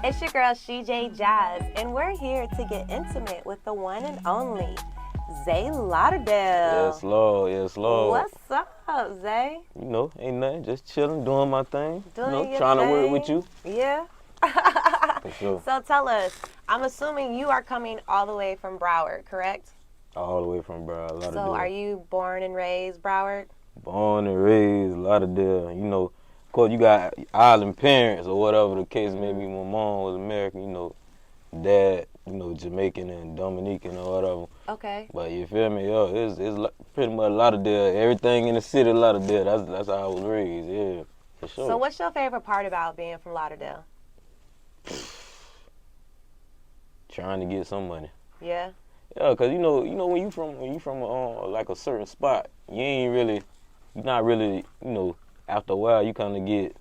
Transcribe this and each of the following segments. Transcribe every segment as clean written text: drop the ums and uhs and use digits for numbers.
It's your girl, CJ Jazz, and we're here to get intimate with the one and only Zaylauderdale. Yes, Lord. Yes, Lord. What's up, Zay? Ain't nothing. Just chilling, doing my thing. Doing your Trying to work with thing? you. Yeah. For sure. So tell us, I'm assuming you are coming all the way from Broward, correct? All the way from Lauderdale. So are you born and raised Broward? Born and raised Lauderdale. Of course, you got island parents or whatever the case may be. My mom was American, dad, Jamaican and Dominican or whatever. Okay. But you feel me? Yo, it's pretty much Lauderdale. Everything in the city of Lauderdale. That's how I was raised. Yeah, for sure. So what's your favorite part about being from Lauderdale? Trying to get some money. Yeah. Yeah, cause when you from like a certain spot, you're not really, after a while you kind of get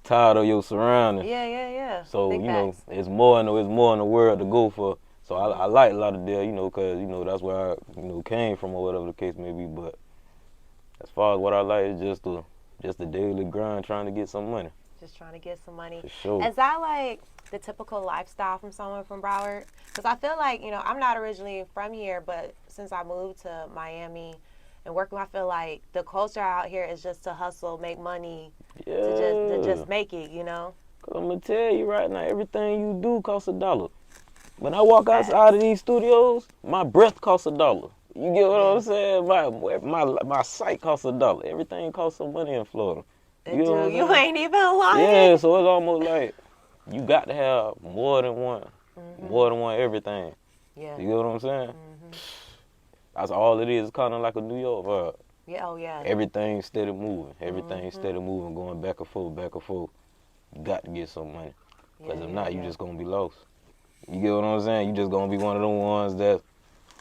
tired of your surroundings. Yeah. So Big facts. it's more in the world to go for. So I like Lauderdale, cause that's where I came from or whatever the case may be. But as far as what I like is just the daily grind, trying to get some money. Just trying to get some money. For sure. Is that like the typical lifestyle from someone from Broward? Because I feel like, I'm not originally from here, but since I moved to Miami and working, I feel like the culture out here is just to hustle, make money, Yeah. to just make it, Cause I'm gonna tell you right now, everything you do costs $1. When I walk outside of these studios, my breath costs $1. You get what I'm saying? My sight costs $1. Everything costs some money in Florida. You ain't even lying. Yeah, so it's almost like you got to have more than one everything. Yeah. You get what I'm saying? That's all it is. It's kind of like a New York vibe. Yeah. Oh yeah. Everything's steady moving. Everything's steady moving, going back and forth, back and forth. You got to get some money. Because if not, you just going to be lost. You get what I'm saying? You just going to be one of them ones that's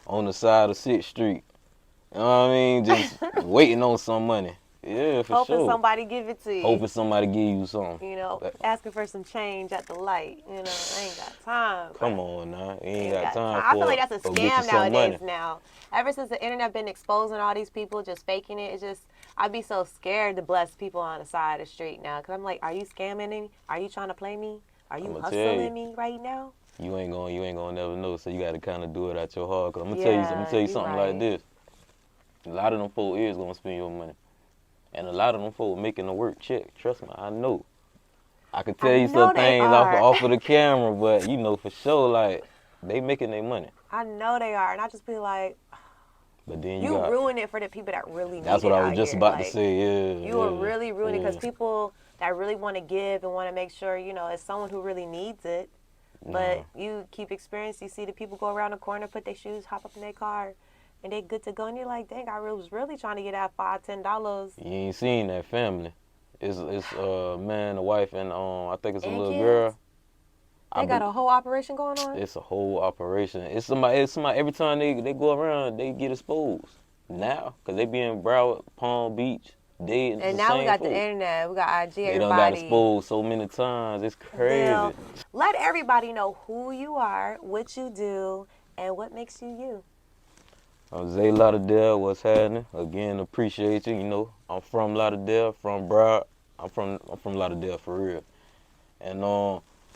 on the side of 6th Street. You know what I mean? Just waiting on some money. Yeah, for Hoping sure. somebody give it to you. Hoping somebody give you something. Asking for some change at the light. I ain't got time. Come on now. You ain't got time for I feel like that's a go get you scam some nowadays money. now. Ever since the internet been exposing all these people just faking it, I'd be so scared to bless people on the side of the street now. Because I'm like, are you scamming me? Are you trying to play me? Are you hustling me right now? You ain't gonna never know, so you gotta kind of do it at your heart. Cause I'm gonna tell you something like this. A lot of them folk is gonna spend your money. And a lot of them folk making the work check. Trust me, I know. I could tell you some things off of the camera, but for sure, like, they making their money. I know they are. And I just be like, but then you ruin it for the people that really need it. That's what I was just about to say, yeah. You are really ruining it because people that really want to give and want to make sure, it's someone who really needs it. But you keep experiencing, you see the people go around the corner, put their shoes, hop up in their car, and they good to go. And you're like, dang, I was really trying to get that $5, $10. You ain't seen that family. It's a man, a wife, and I think it's a little kids? girl. They got a whole operation going on? It's a whole operation. It's somebody every time they go around, they get exposed. Now, because they be in Broward, Palm Beach, and now we got the internet, we got IG, they done got exposed so many times. It's crazy. Let everybody know who you are, what you do, and what makes you you. I'm Zaylauderdale, what's happening? Again, appreciate you. I'm from Lauderdale, from Broward. I'm from Lauderdale for real. And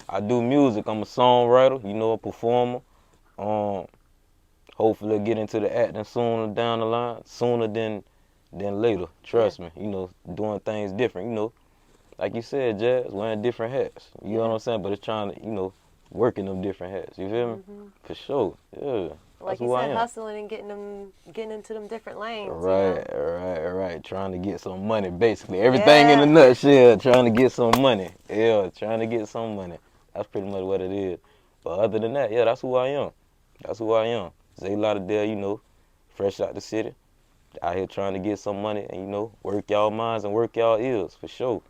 I do music. I'm a songwriter, a performer. Hopefully get into the acting sooner down the line, sooner than later. Trust me, doing things different, Like you said, Jazz, wearing different hats. You know what I'm saying? But it's trying to, working them different hats. You feel me? For sure. Yeah. Like you said, hustling and getting into them different lanes. Right. Trying to get some money, basically. Everything in a nutshell, trying to get some money. Yeah, trying to get some money. That's pretty much what it is. But other than that, yeah, that's who I am. Zay Lauderdale, fresh out the city. Out here trying to get some money and, work y'all minds and work y'all ears, for sure.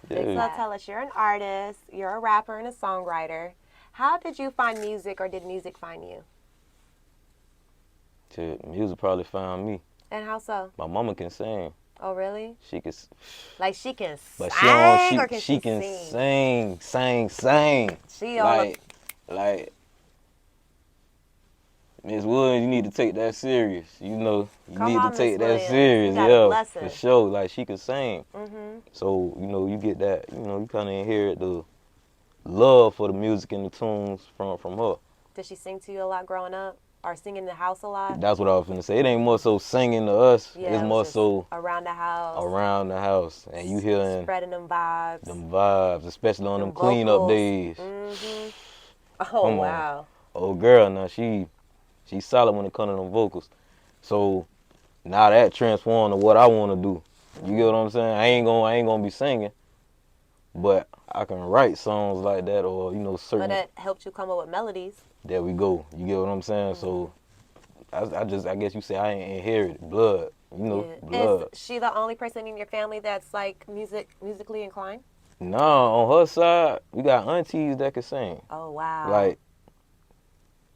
Yeah. So tell us, you're an artist, you're a rapper and a songwriter. How did you find music, or did music find you? Music probably found me. And how so? My mama can sing. Oh, really? She can. Like she can but sing, or can she can sing. She like Miss Williams, you need to take that serious. You Come need on, to take Miss that Williams. serious. You gotta For sure. Like she can sing. Mm-hmm. So you get that. You kind of inherit the love for the music and the tunes from her. Did she sing to you a lot growing up? Or sing in the house a lot? That's what I was finna say. It ain't more so singing to us. Yeah, It's it was more just so around the house. around the house, and you hearing Spreading them vibes, especially on them cleanup vocals. days. Mm-hmm. Oh, Come on, wow. old girl. Now she's solid when it comes to them vocals. So now that transformed to what I want to do. You get what I'm saying? I ain't gonna be singing, but I can write songs like that, or certain. But it helped you come up with melodies. There we go. You get what I'm saying? So I guess you say I ain't inherited blood. Yeah. Blood. Is she the only person in your family that's like musically inclined? Nah, on her side, we got aunties that can sing. Oh, wow. Like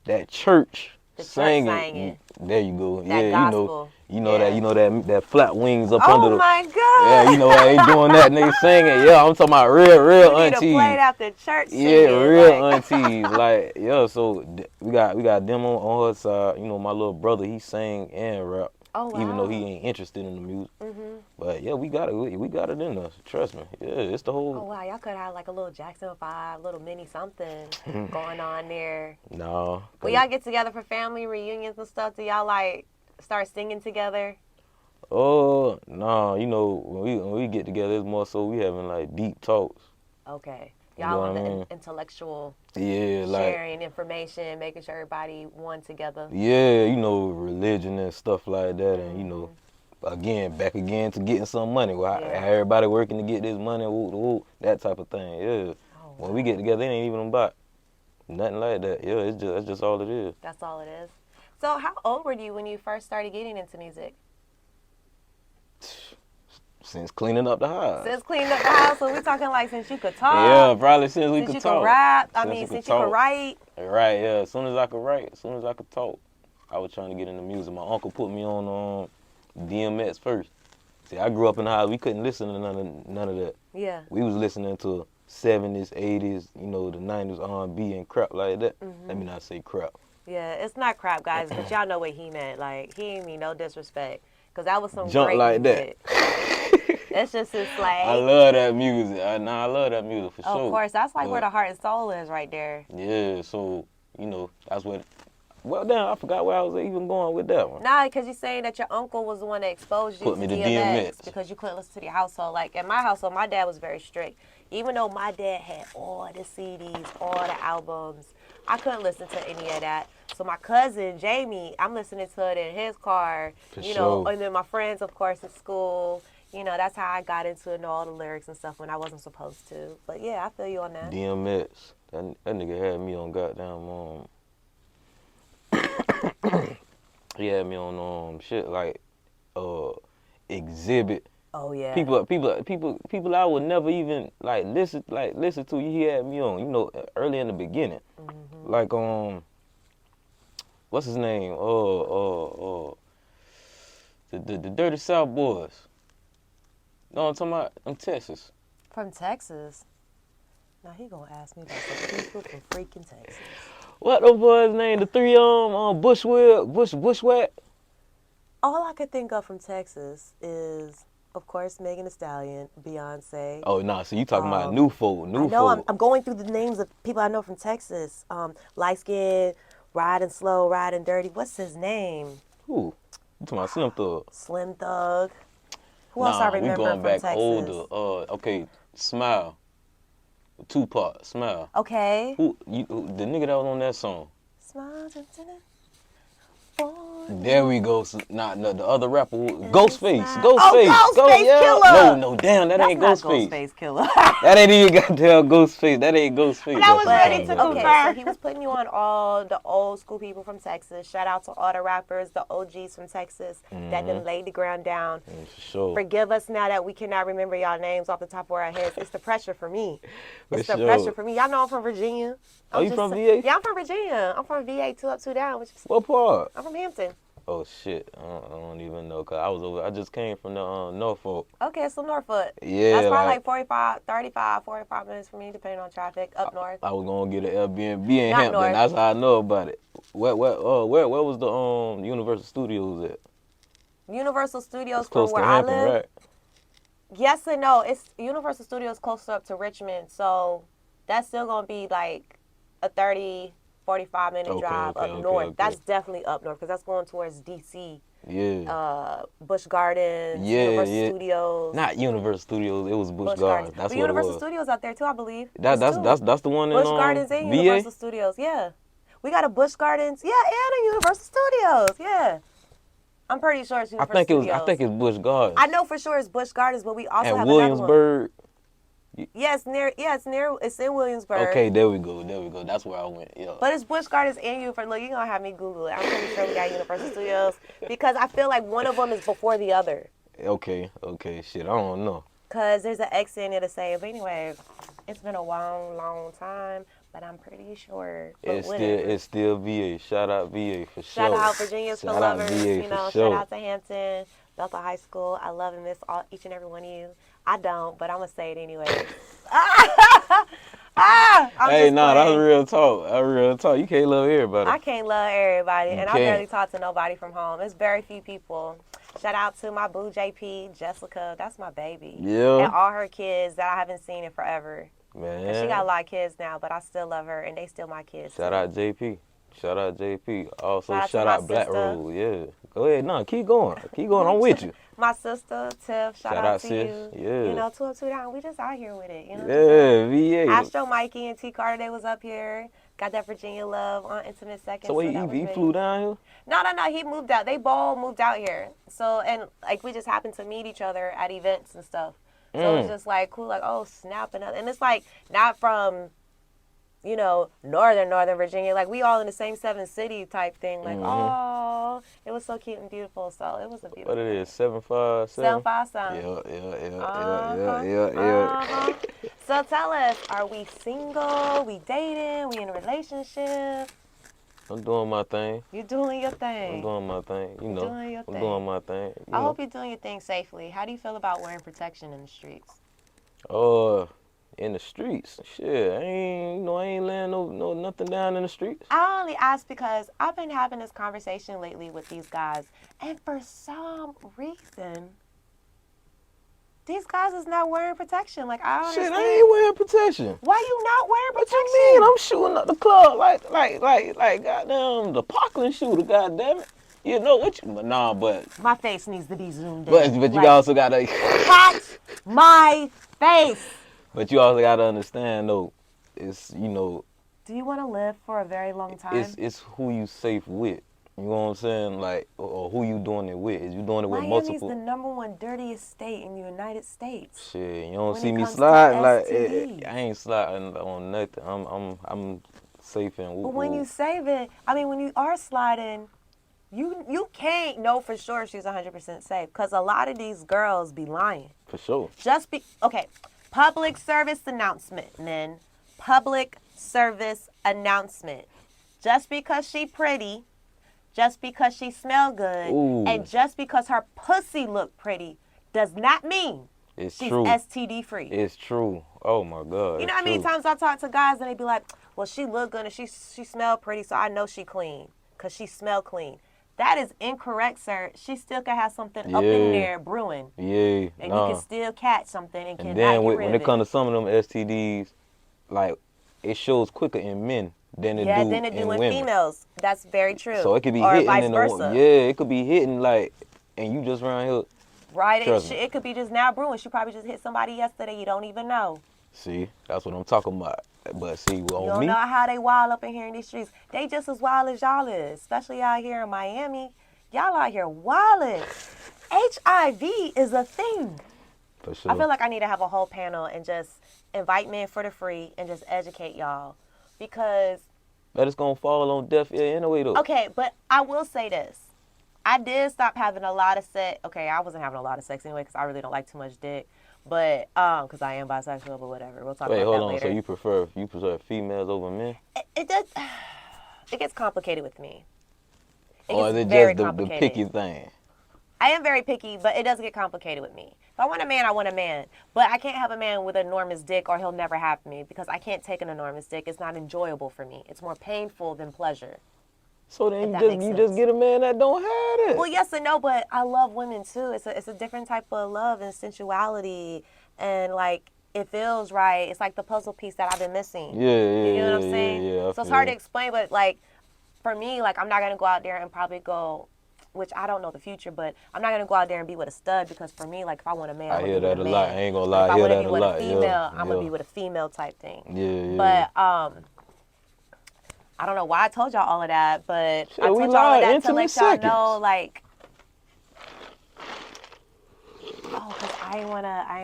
that church the church singing. singing. There you go. That Yeah, gospel. that flat wings up under Oh the. my God. Yeah, they doing that and they singing. Yeah, I'm talking about real You need aunties. to play it after church Yeah, singing. real like. aunties. Like, yeah, so we got them on her side. My little brother, he sing and rap. Oh, wow. Even though he ain't interested in the music. Mm-hmm. But yeah, we got it. We got it in us. Trust me. Yeah, it's the whole. Oh, wow. Y'all could have like a little Jackson 5, little mini something going on there. No. When y'all get together for family reunions and stuff, do y'all like start singing together? Oh, no. When we get together, it's more so we having like deep talks. Okay. You Y'all know on what I the mean? intellectual Yeah, sharing information, making sure everybody one together. Yeah, religion and stuff like that, and back again to getting some money. Well, Yeah. everybody working to get this money, that type of thing. Yeah. Oh, When we get together, it ain't even about nothing like that. Yeah, that's just all it is. That's all it is. So how old were you when you first started getting into music? Since cleaning up the house. Since cleaning up the house, so we talking like since you could talk. Yeah, probably since we could you talk. Could rap. Since you could write. Right, yeah. As soon as I could write, as soon as I could talk, I was trying to get into music. My uncle put me on DMX first. See, I grew up in the house. We couldn't listen to none of that. Yeah. We was listening to 70s, 80s, the 90s R&B and crap like that. Mm-hmm. Let me not say crap. Yeah, it's not crap, guys, but y'all know what he meant. Like, he ain't mean no disrespect. Because that was some Jump great like music. It's just his like. I love that music. I love that music for sure. Of course, that's like where the heart and soul is right there. Yeah, so, that's what. Well, damn, I forgot where I was even going with that one. Nah, because you're saying that your uncle was the one that exposed you Put to me to DMX DMX. because you couldn't listen to your household. Like, in my household, my dad was very strict. Even though my dad had all the CDs, all the albums, I couldn't listen to any of that. So my cousin, Jamie, I'm listening to it in his car, For sure. And then my friends, of course, at school. That's how I got into know all the lyrics and stuff when I wasn't supposed to. But yeah, I feel you on that. DMX. That nigga had me on goddamn he had me on shit like Exhibit. Oh yeah. People I would never even listen to. He had me on, early in the beginning. Mm-hmm. Like what's his name? The Dirty South Boys. No, I'm talking about them Texas. From Texas? Now he gonna ask me about some people from freaking Texas. What the boys' name? The three Bushwhack. All I could think of from Texas is, of course, Megan Thee Stallion, Beyonce. Oh nah, so you talking about new folk? I know. I'm going through the names of people I know from Texas. Light skin, riding slow, riding dirty. What's his name? Who? You talking about Slim Thug? Slim Thug. Who else I remember we going from back Texas? older. Okay, Smile. Tupac, Smile. Okay. Who the nigga that was on that song? Smile. There we go. No, the other rapper, Ghostface. Ghostface Killer. No, damn, that ain't Ghostface. Ghostface Killer. That ain't even goddamn Ghostface. That ain't Ghostface. I was ready to confirm. So he was putting you on all the old school people from Texas. Shout out to all the rappers, the OGs from Texas that done laid the ground down. For sure. Forgive us now that we cannot remember y'all names off the top of our heads. It's the pressure for me. It's the For sure. pressure for me. Y'all know I'm from Virginia. You from VA? Yeah, I'm from Virginia. I'm from VA, 2 up, 2 down. What part? I'm from Hampton. Oh shit, I don't even know, cause I just came from the Norfolk. Okay, so Norfolk. Yeah, that's probably like 45 minutes for me, depending on traffic up north. I was gonna get an Airbnb in Not Hampton. north. That's how I know about it. Where was the Universal Studios at? Universal Studios It's close from where to Hampton, I live. right? Yes and no. It's Universal Studios closer up to Richmond, so that's still gonna be like a 30, 45-minute drive up north. Okay. That's definitely up north because that's going towards DC. Yeah. Busch Gardens, Yeah, Universal yeah. Studios. Not Universal Studios. It was Busch Busch Gardens. Gardens. That's But what it Universal was. Studios out there too, I believe. That's the one in Busch Gardens and VA. Universal Studios. Yeah, we got a Busch Gardens. Yeah, and a Universal Studios. Yeah, I'm pretty sure it's Universal Studios. I think it's Busch Gardens. I know for sure it's Busch Gardens, but we also and have Williamsburg. another one. Yeah, it's in Williamsburg. Okay, there we go. That's where I went. Yeah. But it's Busch Gardens and Universal. Look, you're gonna have me Google it. I'm pretty sure we got Universal Studios because I feel like one of them is before the other. Okay. Shit, I don't know. Cause there's an X in it to say. But anyway, it's been a long time. But I'm pretty sure. It's still VA. Shout out VA for sure. Shout out Virginia's for lovers. VA Shout out to Hampton, Delta High School. I love and miss each and every one of you. I don't, but I'm gonna say it anyway. Hey, that's real talk. That's real talk. You can't love everybody. I can't love everybody, and I can't. barely talk to nobody from home. It's very few people. Shout out to my boo JP, Jessica. That's my baby. Yeah. And all her kids that I haven't seen in forever. Man. And she got a lot of kids now, but I still love her, and they still my kids. Shout out JP. Also, shout my out Black sister. Rose. Yeah. Go ahead. No, keep going. I'm with you. My sister, Tiff, shout out to sis. you. Yeah. You know, 2 up, 2 down. We just out here with it. You know. Yeah, VA. Astro Mikey and T Carter, they was up here. Got that Virginia love on Intimate Seconds. So he flew down here? No. He moved out. They both moved out here. So, and like we just happened to meet each other at events and stuff. So it's just like cool, like, oh, snap. And it's like not from, northern Virginia. Like we all in the same 7-city type thing. Like, oh, it was so cute and beautiful. So it was a beautiful What it is, 757? 757. Yeah. So tell us, are we single? We dating? We in a relationship? I'm doing my thing. You doing your thing. I'm doing my thing. Doing your thing. I'm doing my thing. I hope you're doing your thing safely. How do you feel about wearing protection in the streets? In the streets, shit. I ain't laying no nothing down in the streets. I only ask because I've been having this conversation lately with these guys, and for some reason, these guys is not wearing protection. Like I don't Shit, understand. I ain't wearing protection. Why you not wearing What protection? you mean? I'm shooting up the club like goddamn the Parkland shooter. Goddamn it. You know what you? Nah, but my face needs to be zoomed in. but you also gotta catch my face. But you also gotta understand though, it's Do you want to live for a very long time? It's who you safe with. You know what I'm saying? Like, or who you doing it with? Is you doing it with multiple? Miami's the number 1 dirtiest state in the United States. Shit, you don't when see it me comes to sliding like STDs. I ain't sliding on nothing. I'm safe and. But when you save it, when you are sliding, you can't know for sure she's 100% safe because a lot of these girls be lying. For sure. Okay. Public service announcement, men. Public service announcement. Just because she pretty, just because she smell good, and just because her pussy look pretty does not mean she's true. STD free. It's true. Oh my God. You know how many times I talk to guys and they be like, well, she look good and she smell pretty, so I know she clean because she smell clean. That is incorrect, sir. She still can have something up in there brewing. Yeah. And you can still catch something and cannot then get rid when of it comes to some of them STDs, like it shows quicker in men than it do in women. Females. That's very true. So it could be or hitting vice in versa. it could be hitting like, and you just around here. Right. It could be just now brewing. She probably just hit somebody yesterday. You don't even know. See, that's what I'm talking about. But see, you don't know how they wild up in here in these streets. They just as wild as y'all is, especially out here in Miami. Y'all out here wildin'. HIV is a thing. For sure. I feel like I need to have a whole panel and just invite men for the free and just educate y'all. Because... But it's going to fall on deaf ear anyway, though. Okay, but I will say this. I did stop having a lot of sex. Okay, I wasn't having a lot of sex anyway because I really don't like too much dick. But, because I am bisexual, but whatever. We'll talk about that later. Wait, hold on. So you prefer females over men? It does... It gets complicated with me. Or is it just the picky thing? I am very picky, but it does get complicated with me. If I want a man, I want a man. But I can't have a man with an enormous dick or he'll never have me because I can't take an enormous dick. It's not enjoyable for me. It's more painful than pleasure. So then you just get a man that don't have it. Well, yes and no, but I love women too. It's a different type of love and sensuality. And like, it feels right. It's like the puzzle piece that I've been missing. Yeah, You yeah, get what I'm yeah, saying? yeah, yeah. I So it's hard to feel. explain, but like for me, like I'm not gonna go out there and probably go, which I don't know the future, but I'm not gonna go out there and be with a stud because for me, like if I want a man, I I'm gonna hear be with that a a lot. I man. ain't gonna But if lie. I I hear want to that be a with a lot. Yeah, female, I'm gonna yeah, be with a female type thing. yeah, yeah. But I don't know why I told y'all all of that, but I Shit, we told y'all all of live that to intimate let y'all know, seconds. like, oh, cause I ain't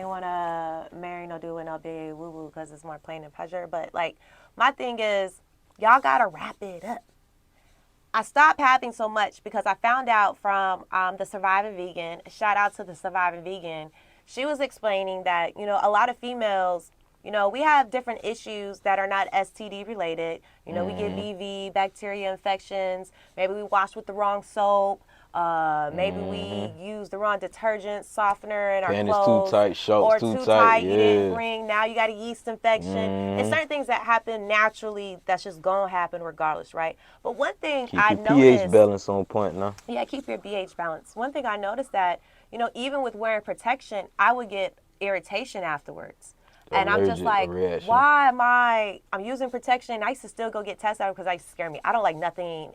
wanna marry no dude with no big woo woo, cause it's more plain and pleasure. But like, my thing is, y'all gotta wrap it up. I stopped having so much because I found out from the Surviving Vegan. Shout out to the Surviving Vegan. She was explaining that a lot of females, we have different issues that are not STD related. We get Mm-hmm. VV, bacteria infections. Maybe we wash with the wrong soap. Maybe we Mm-hmm. use the wrong detergent softener in our Panties too clothes, tight, shorts or too too tight. tight. You didn't Yeah. bring. Now you got a yeast infection. It's Mm-hmm. certain things that happen naturally that's just gonna happen regardless, right? But one thing Keep I your pH noticed, balance on point now. yeah, keep your pH balance. One thing I noticed that, even with wearing protection, I would get irritation afterwards. And I'm just Allergic like, reaction. why I'm using protection? I used to still go get tested because I used to scare me. I don't like nothing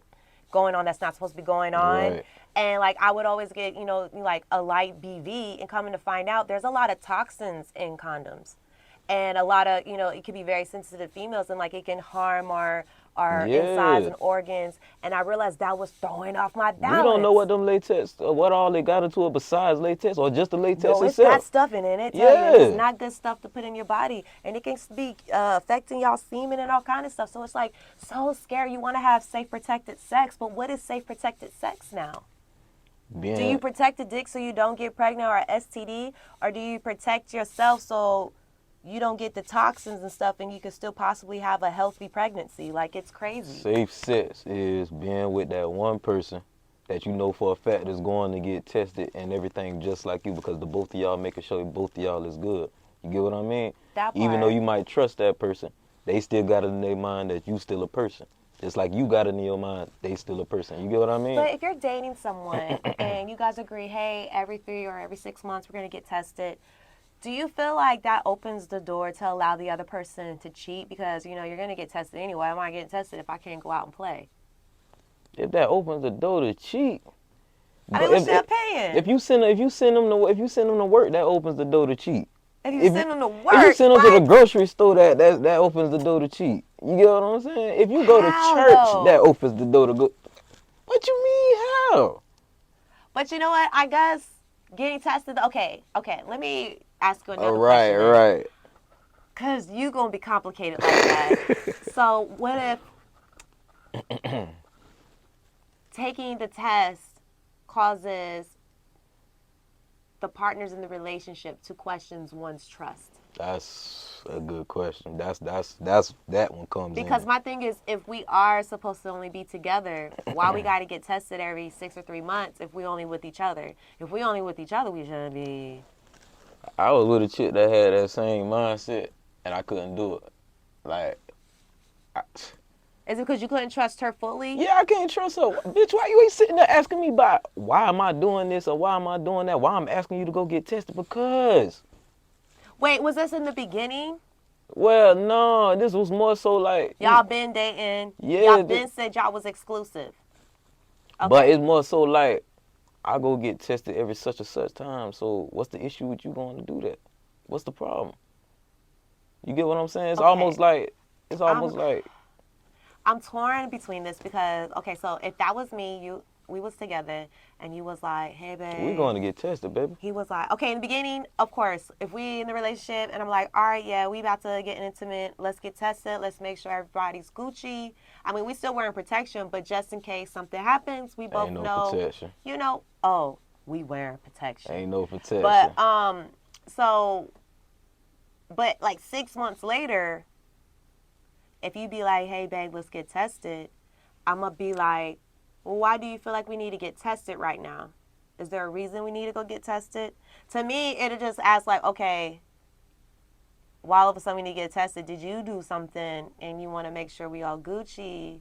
going on that's not supposed to be going on. Right. And like I would always get, like a light BV, and coming to find out there's a lot of toxins in condoms. And a lot of, it can be very sensitive females, and like it can harm our insides Yeah. and organs. And I realized that was throwing off my We don't know balance. what them latex, what all they got into it besides latex, or just the latex No, it's got itself. stuff in it. It tell you, and it's Yeah. not good stuff to put in your body, and it can be affecting y'all semen and all kind of stuff. So it's like so scary. You want to have safe, protected sex, but what is safe, protected sex now? Do you Being protect the dick so you don't get pregnant or STD, or do you protect yourself so you don't get the toxins and stuff, and you can still possibly have a healthy pregnancy? Like it's crazy. safe sex is being with that one person that you know for a fact is going to get tested and everything just like you, because the both of y'all making sure both of y'all is good. You get what I mean? That Even though part. you might trust that person, they still got it in their mind that you still a person. Just like you got it in your mind, they still a person. You get what I mean? But if you're dating someone and you guys agree, hey, every 3 or every 6 months we're gonna get tested, do you feel like that opens the door to allow the other person to cheat? Because you're gonna get tested anyway. Why am I getting tested if I can't go out and play? If that opens the door to cheat, I mean, but what's your if opinion? you send them to work, that opens the door to cheat. If you If you send them to if you work, send them to the what? grocery store, that opens the door to cheat. You get what I'm saying? If you go to How church, that though? opens the door to go. What you mean how? But you know what? I guess getting tested. Okay, okay. Let me ask you Oh, another right, question then, right. cause you gonna be complicated like that. So what if taking the test causes the partners in the relationship to question one's trust? That's a good question. That's that one comes Because in. my thing is, if we are supposed to only be together, why we got to get tested every 6 or 3 months if we only with each other? If we only with each other, we shouldn't be. I was with a chick that had that same mindset, and I couldn't do it. Like, I, Is it because you couldn't trust her fully? yeah, I can't trust her. Bitch, why you ain't sitting there asking me about why am I doing this or why am I doing that? Why I'm asking you to go get tested? Because. Wait, was this in the beginning? Well, no, this was more so like, Y'all been dating. Y'all yeah, been said y'all was exclusive. but Okay. it's more so like, I go get tested every such and such time. So what's the issue with you going to do that? What's the problem? You get what I'm saying? Okay. It's I'm almost like, I'm torn between this because okay, so if that was me, we was together and you was like, hey we babe. going to get tested, baby. He was like, okay, in the beginning, of course, if we in the relationship and I'm like, all right, yeah, we about to get intimate, let's get tested, let's make sure everybody's Gucci. I mean, we still wearing protection, but just in case something happens, we Ain't both no know, protection. oh, we wearing protection. Ain't no protection. But so but like 6 months later, if you be like, hey babe, let's get tested, I'ma be like, well, why do you feel like we need to get tested right now? Is there a reason we need to go get tested? To me, it'll just ask like, okay, why all of a sudden we need to get tested? Did you do something and you want to make sure we all Gucci?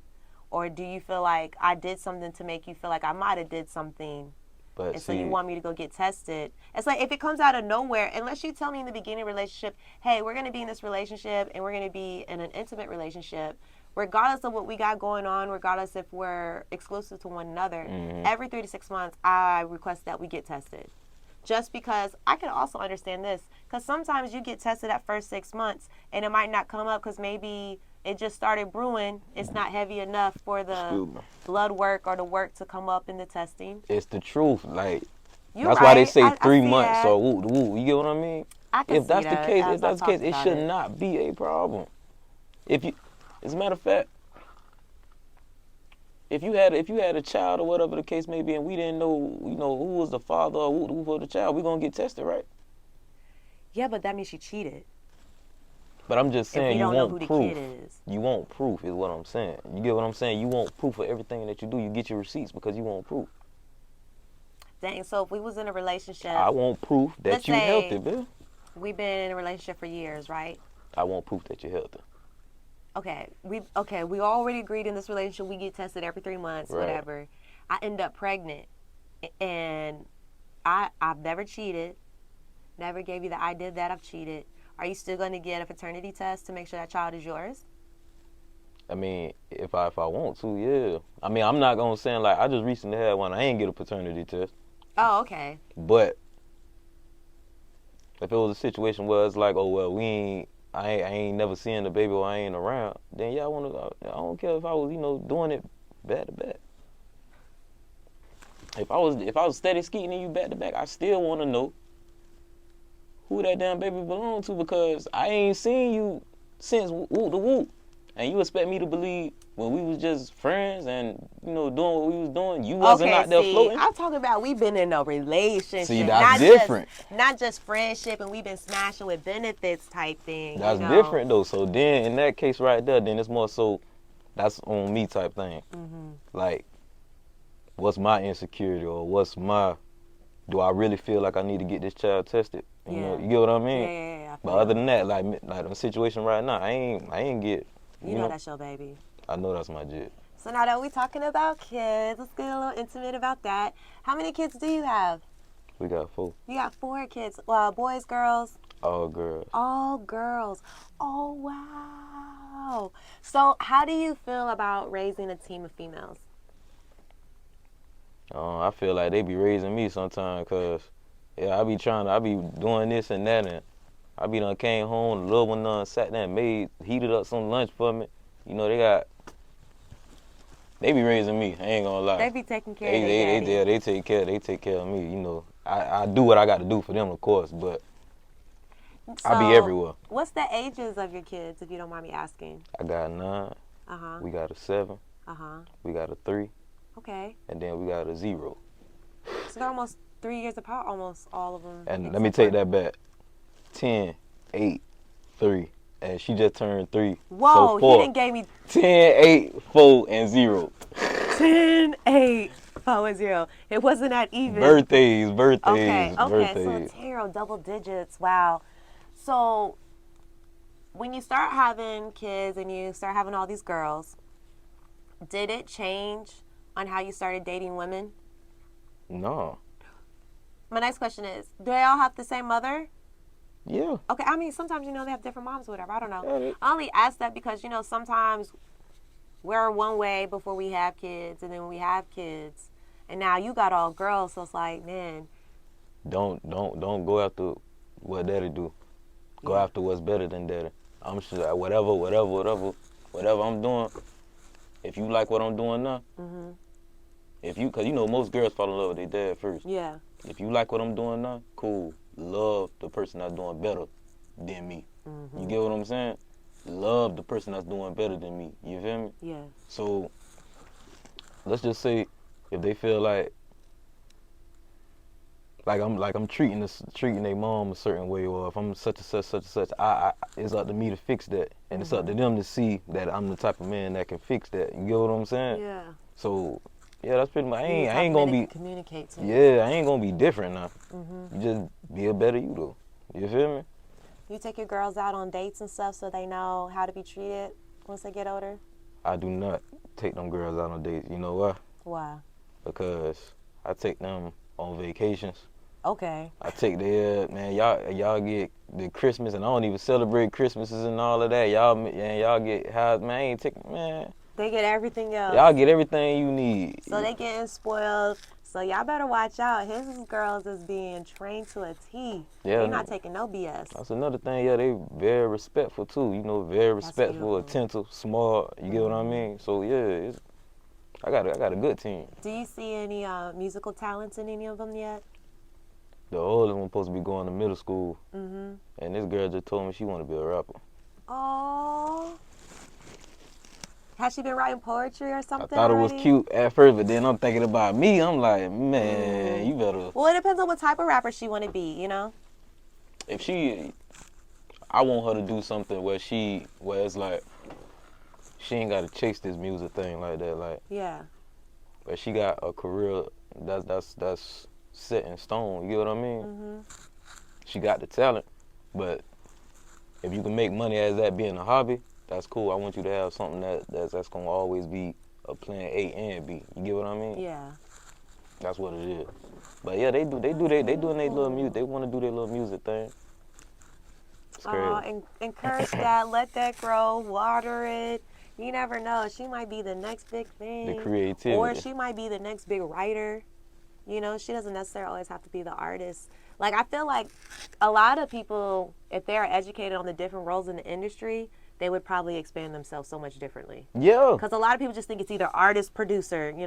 Or do you feel like I did something to make you feel like I might have did something? But and so you want me to go get tested. It's like if it comes out of nowhere, unless you tell me in the beginning of the relationship, hey, we're going to be in this relationship and we're going to be in an intimate relationship, regardless of what we got going on, regardless if we're exclusive to one another, every 3 to 6 months, I request that we get tested. Just because I can also understand this, because sometimes you get tested at first 6 months and it might not come up because maybe it just started brewing. It's not heavy enough for the blood work or the work to come up in the testing. It's the truth. Like, You're that's right. why they say I 3 see months that. or woo. You get what I mean? I can If see that's the that, case, as I've talked it about should it. not be a problem. If you, as a matter of fact, if you had a child or whatever the case may be, and we didn't know, who was the father or who was the child, we gonna get tested, right? Yeah, but that means she cheated. But I'm just saying, If we you don't know want who proof. the kid is. You want proof is what I'm saying. You get what I'm saying? You want proof of everything that you do. You get your receipts because you want proof. Dang, so if we was in a relationship, I want proof that let's you say healthy, Bill. we've been in a relationship for years, right? I want proof that you're healthy. Okay, we already agreed in this relationship we get tested every 3 months, Right. whatever. I end up pregnant, and I've never cheated, never gave you the I did that, I've cheated. Are you still going to get a paternity test to make sure that child is yours? I mean, if I want to, yeah. I mean, I'm not gonna say like I just recently had one. I ain't get a paternity test. Oh, okay. But if it was a situation where it's like, oh well, I ain't never seeing the baby or I ain't around, then yeah, I don't care if I was, doing it back to back. If I was steady skeeting you back to back, I still want to know who that damn baby belonged to because I ain't seen you since whoop the whoop. And you expect me to believe when we was just friends and, doing what we was doing, you wasn't out there floating? I'm talking about we've been in a relationship. See, that's different. Not just friendship and we've been smashing with benefits type thing. That's different, though. So then, in that case right there, then it's more so that's on me type thing. Mm-hmm. Like, what's my insecurity or do I really feel like I need to get this child tested? You get what I mean? Yeah. But other than that, like the situation right now, I ain't get. You know that's your baby. I know that's my jit. So now that we're talking about kids, let's get a little intimate about that. How many kids do you have? We got 4. You got 4 kids. Well, boys, girls? All girls. All girls. Oh, wow. So how do you feel about raising a team of females? I feel like they be raising me sometimes because, I be doing this and that, and I be done came home, the little one done sat there and heated up some lunch for me. They be raising me, I ain't gonna lie. They be taking care of their daddy. They take care of me, I do what I got to do for them, of course, but So, I be everywhere. What's the ages of your kids, if you don't mind me asking? I got 9. Uh-huh. We got a 7. Uh-huh. We got a 3. Okay. And then we got a 0. So they're almost 3 years apart, almost all of them. And let me take that back. 10, 8, 3. And she just turned 3. Whoa, so 4. he didn't gave me 10, 8, 4, and 0. 10, 8, 4, and 0. It wasn't that even. Birthdays. Okay, so it's hero, double digits. Wow. So when you start having kids and you start having all these girls, did it change on how you started dating women? No. My next question is, do they all have the same mother? Yeah. Okay, I mean, sometimes, they have different moms or whatever. I don't know. Yeah, I only ask that because, sometimes we're one way before we have kids, and then when we have kids, and now you got all girls, so it's like, man. Don't go after what daddy do. Go after what's better than daddy. I'm sure that whatever I'm doing, if you like what I'm doing now, because most girls fall in love with their dad first. Yeah. If you like what I'm doing now, cool. Love the person that's doing better than me. You get what I'm saying? Love the person that's doing better than me. You feel me? Yeah. So let's just say if they feel like I'm treating their mom a certain way, or if I'm such and such, it's up to me to fix that, and it's up to them to see that I'm the type of man that can fix that. You get what I'm saying? Yeah. So that's pretty much. I ain't gonna be communicate to. Yeah, I ain't gonna be different now. You just be a better you though. You feel me? You take your girls out on dates and stuff so they know how to be treated once they get older? I do not take them girls out on dates. You know why? Why? Because I take them on vacations. Okay. I take the man, y'all get the Christmas, and I don't even celebrate Christmases and all of that. Y'all get how man, I ain't take man. They get everything else. Y'all get everything you need. So they getting spoiled. So y'all better watch out. His girls is being trained to a T. Yeah, They're not taking no BS. That's another thing. Yeah, they very respectful too. You know, very respectful, attentive, smart. You get what I mean? So yeah, I got a good team. Do you see any musical talents in any of them yet? The oldest one supposed to be going to middle school, Mm-hmm. and this girl just told me she want to be a rapper. Oh. Has she been writing poetry or something? I thought already? it was cute at first, but then I'm thinking about me. I'm like, man, you better. Well, it depends on what type of rapper she want to be, you know? If I want her to do something where it's like, she ain't got to chase this music thing like that. Like, yeah. Where she got a career that's set in stone. You get what I mean? Mm-hmm. She got the talent, but if you can make money as that being a hobby, that's cool. I want you to have something that's gonna always be a plan A and B. You get what I mean? Yeah. That's what it is. But yeah, they doing their little music. They want to do their little music thing. It's crazy. Encourage that. Let that grow. Water it. You never know. She might be the next big thing. The creativity. Or she might be the next big writer. You know, she doesn't necessarily always have to be the artist. Like, I feel like a lot of people, if they're educated on the different roles in the industry, they would probably expand themselves so much differently. Yeah. Because a lot of people just think it's either artist, producer, or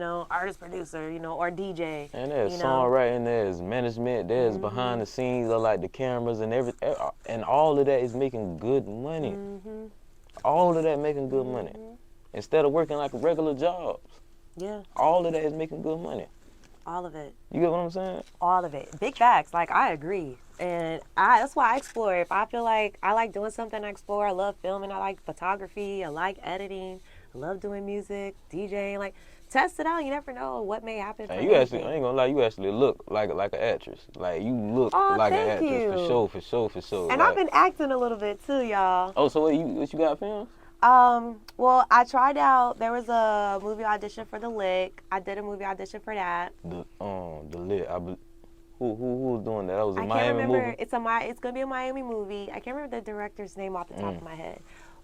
DJ. And there's songwriting, there's management, there's behind the scenes of like the cameras and everything. And all of that is making good money. Mm-hmm. All of that making good money. Instead of working like regular jobs. Yeah. All of that is making good money. All of it. You get what I'm saying? All of it. Big facts. Like, I agree. And that's why I explore. If I feel like I like doing something, I explore. I love filming. I like photography. I like editing. I love doing music, DJing. Like, test it out. You never know what may happen. And I ain't gonna lie, you actually look like an actress. Like, you look like an actress. For sure. And like, I've been acting a little bit too, y'all. Oh, so what you got filmed? Well, I tried out. There was a movie audition for The Lick. I did a movie audition for that. The Lick. Who was doing that? That was a Miami movie. It's gonna be a Miami movie. I can't remember the director's name off the top of my head.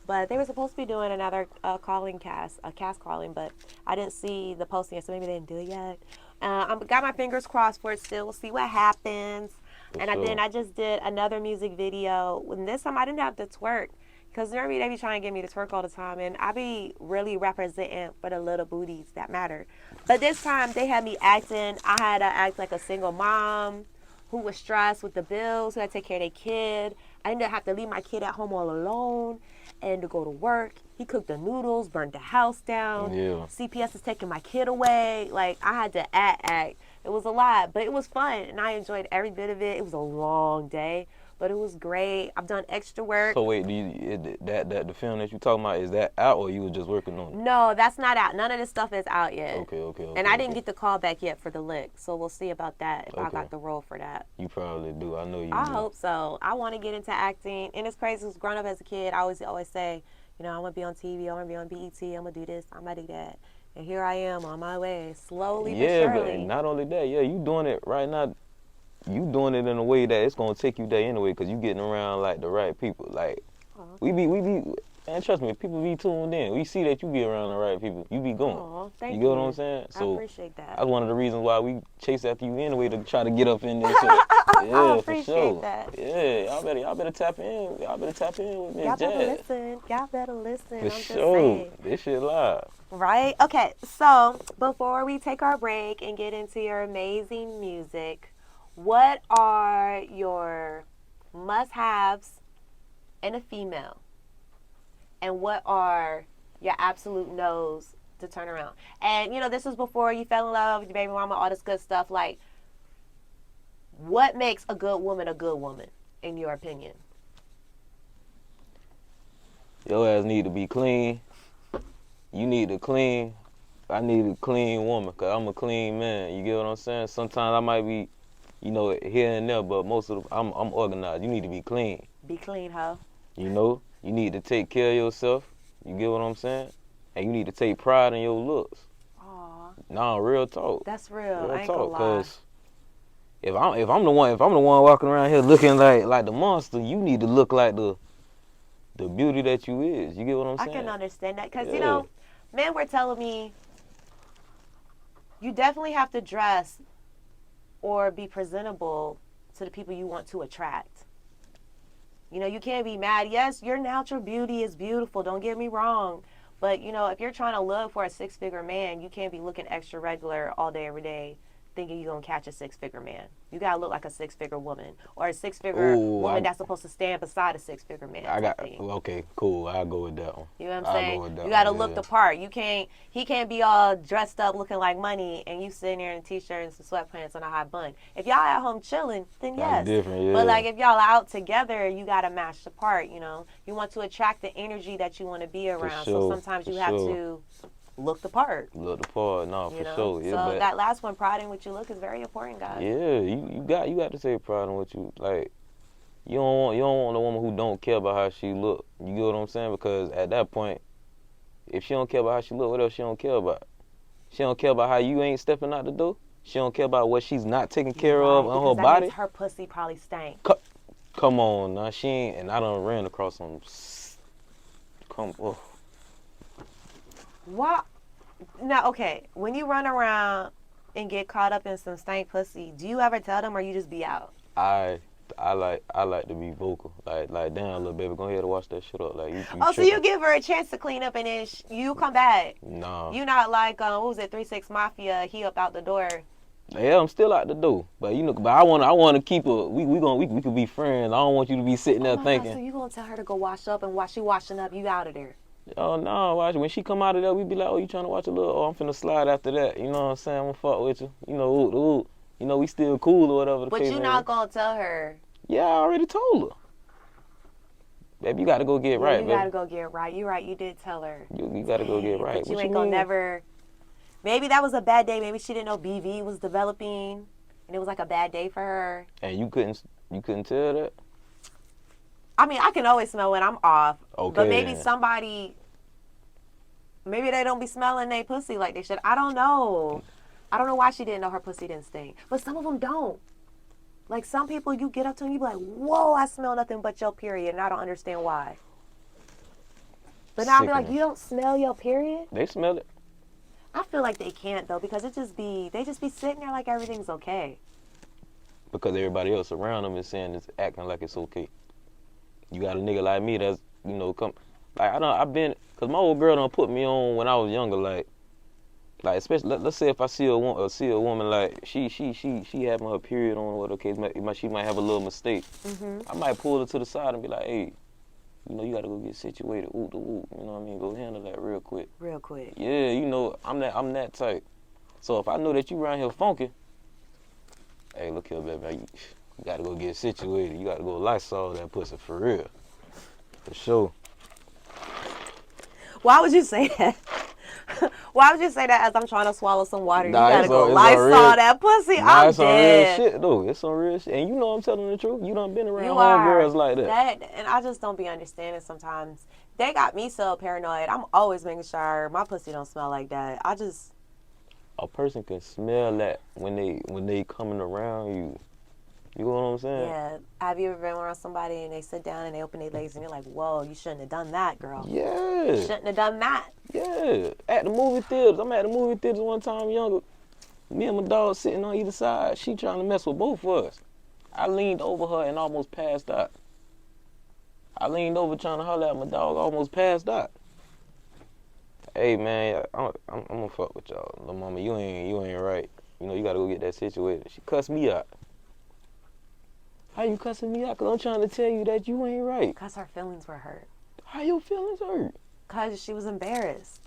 But they were supposed to be doing another cast calling, but I didn't see the posting yet, so maybe they didn't do it yet. I got my fingers crossed for it still. We'll see what happens. Then I just did another music video. And this time I didn't have to twerk. Because they be trying to get me to twerk all the time. And I be really representing for the little booties that matter. But this time they had me acting. I had to act like a single mom who was stressed with the bills, who had to take care of their kid. I didn't have to leave my kid at home all alone and to go to work. He cooked the noodles, burned the house down. Yeah. CPS is taking my kid away. Like, I had to act. It was a lot, but it was fun. And I enjoyed every bit of it. It was a long day. But it was great. I've done extra work. So wait, the film that you talking about, is that out or you were just working on it? No, that's not out. None of this stuff is out yet. Okay. And I didn't get the call back yet for The Lick, so we'll see about that if I Okay. got the role for that. You probably do. I know you. I do. hope so. I want to get into acting, and it's crazy because growing up as a kid, I always say, I want to be on TV, I want to be on BET, I'm gonna do this, I'm gonna do that, and here I am on my way, slowly but surely. Yeah, but not only that, you doing it right now. You doing it in a way that it's gonna take you there anyway, cause you getting around like the right people. Like we be, man, trust me, people be tuned in. We see that you be around the right people. You be going. Aw, thank you. You get what I'm saying? So I appreciate that. That's one of the reasons why we chase after you anyway, to try to get up in there. So, I appreciate for sure. that. Yeah, y'all better tap in. Y'all better tap in with Miss Y'all Jazz. Y'all better listen. For I'm just sure. saying. This shit live. Right? Okay, so before we take our break and get into your amazing music, what are your must-haves in a female? And what are your absolute no's to turn around? And, this was before you fell in love with your baby mama, all this good stuff. Like, what makes a good woman, in your opinion? Your ass need to be clean. You need to clean. I need a clean woman, because I'm a clean man. You get what I'm saying? Sometimes I might be, here and there, but most of I'm organized. You need to be clean. Be clean, ho. You need to take care of yourself. You get what I'm saying? And you need to take pride in your looks. Aw. Nah, real talk. That's real. I ain't talk, gonna lie. 'cause If I'm the one walking around here looking like the monster, you need to look like the beauty that you is. You get what I'm saying? I can understand that because, Yeah. men were telling me you definitely have to dress or be presentable to the people you want to attract. You can't be mad. Yes, your natural beauty is beautiful. Don't get me wrong. But, if you're trying to look for a six-figure man, you can't be looking extra regular all day, every day, thinking you're going to catch a six-figure man. You got to look like a six-figure woman or a six-figure woman that's supposed to stand beside a six-figure man. Okay, cool. I'll go with that one. You know what I'm saying? You got to look the part. He can't be all dressed up looking like money and you sitting there in a t-shirt and some sweatpants and a hot bun. If y'all at home chilling, then yes. That's different, yeah. But if y'all out together, you got to match the part, You want to attract the energy that you want to be around. Sure, so sometimes you have to look the part. Look the part, no, for sure. Yeah, so that last one, pride in what you look, is very important, guys. Yeah, you got to take pride in what you like. You don't want a woman who don't care about how she look. You get what I'm saying? Because at that point, if she don't care about how she look, what else she don't care about? She don't care about how you ain't stepping out the door. She don't care about what she's not taking care of on her body. Means her pussy probably stank. Come on, now she ain't. And I done ran across some. What? Now, okay, when you run around and get caught up in some stank pussy, do you ever tell them or you just be out? I like to be vocal. Like damn, little baby, go ahead and wash that shit up. Like you so you give her a chance to clean up and then you come back. No. You not like what was it, 3-6 Mafia? He up out the door. Yeah, I'm still out the door, but but I want to keep we could be friends. I don't want you to be sitting there thinking. God, so you gonna tell her to go wash up, and while she washing up, you out of there? Oh no, watch when she come out of there, we be like, oh, you trying to watch a little? Oh, I'm finna slide after that. You know what I'm saying? I'm gonna fuck with you. We still cool or whatever. But you're not gonna tell her. Yeah, I already told her. Baby, you gotta go get right. You gotta go get right. You're right. You did tell her. You gotta go get right. But you ain't gonna never. Maybe that was a bad day. Maybe she didn't know BV was developing, and it was like a bad day for her. And you couldn't tell that? I mean, I can always smell when I'm off. Okay. But maybe maybe they don't be smelling their pussy like they should. I don't know. I don't know why she didn't know her pussy didn't stink. But some of them don't. Like some people, you get up to them, you be like, whoa, I smell nothing but your period. And I don't understand why. But now I'll be like, you don't smell your period? They smell it. I feel like they can't though, because they just be sitting there like everything's okay. Because everybody else around them is saying it's acting like it's okay. You got a nigga like me that's cause my old girl done put me on when I was younger, like especially let's say if I see a woman like she having her period on whatever case, she might have a little mistake. I might pull her to the side and be like, hey, you gotta go get situated. Ooh, you know what I mean? Go handle that real quick. Real quick. Yeah, I'm that type. So if I know that you around here funky, hey, look here, baby, you gotta go get situated. You gotta go Lysol that pussy for real. For sure. Why would you say that? Why would you say that as I'm trying to swallow some water? Nah, you gotta go Lysol that pussy. I'm it's dead. Some real shit, though. It's some real shit. And I'm telling the truth. You done been around homegirls like that. And I just don't be understanding sometimes. They got me so paranoid. I'm always making sure my pussy don't smell like that. A person can smell that when they coming around you. You know what I'm saying? Yeah. Have you ever been around somebody and they sit down and they open their legs and you're like, whoa, you shouldn't have done that, girl. Yeah. You shouldn't have done that. Yeah. At the movie theaters. I'm at the movie theaters one time younger. Me and my dog sitting on either side. She trying to mess with both of us. I leaned over her and almost passed out. I leaned over trying to holler at my dog, almost passed out. Hey man, I'm gonna fuck with y'all. Little mama, you ain't right. You gotta go get that situated. She cussed me out. How you cussing me out? Cause I'm trying to tell you that you ain't right. Cause her feelings were hurt. How your feelings hurt? Cause she was embarrassed.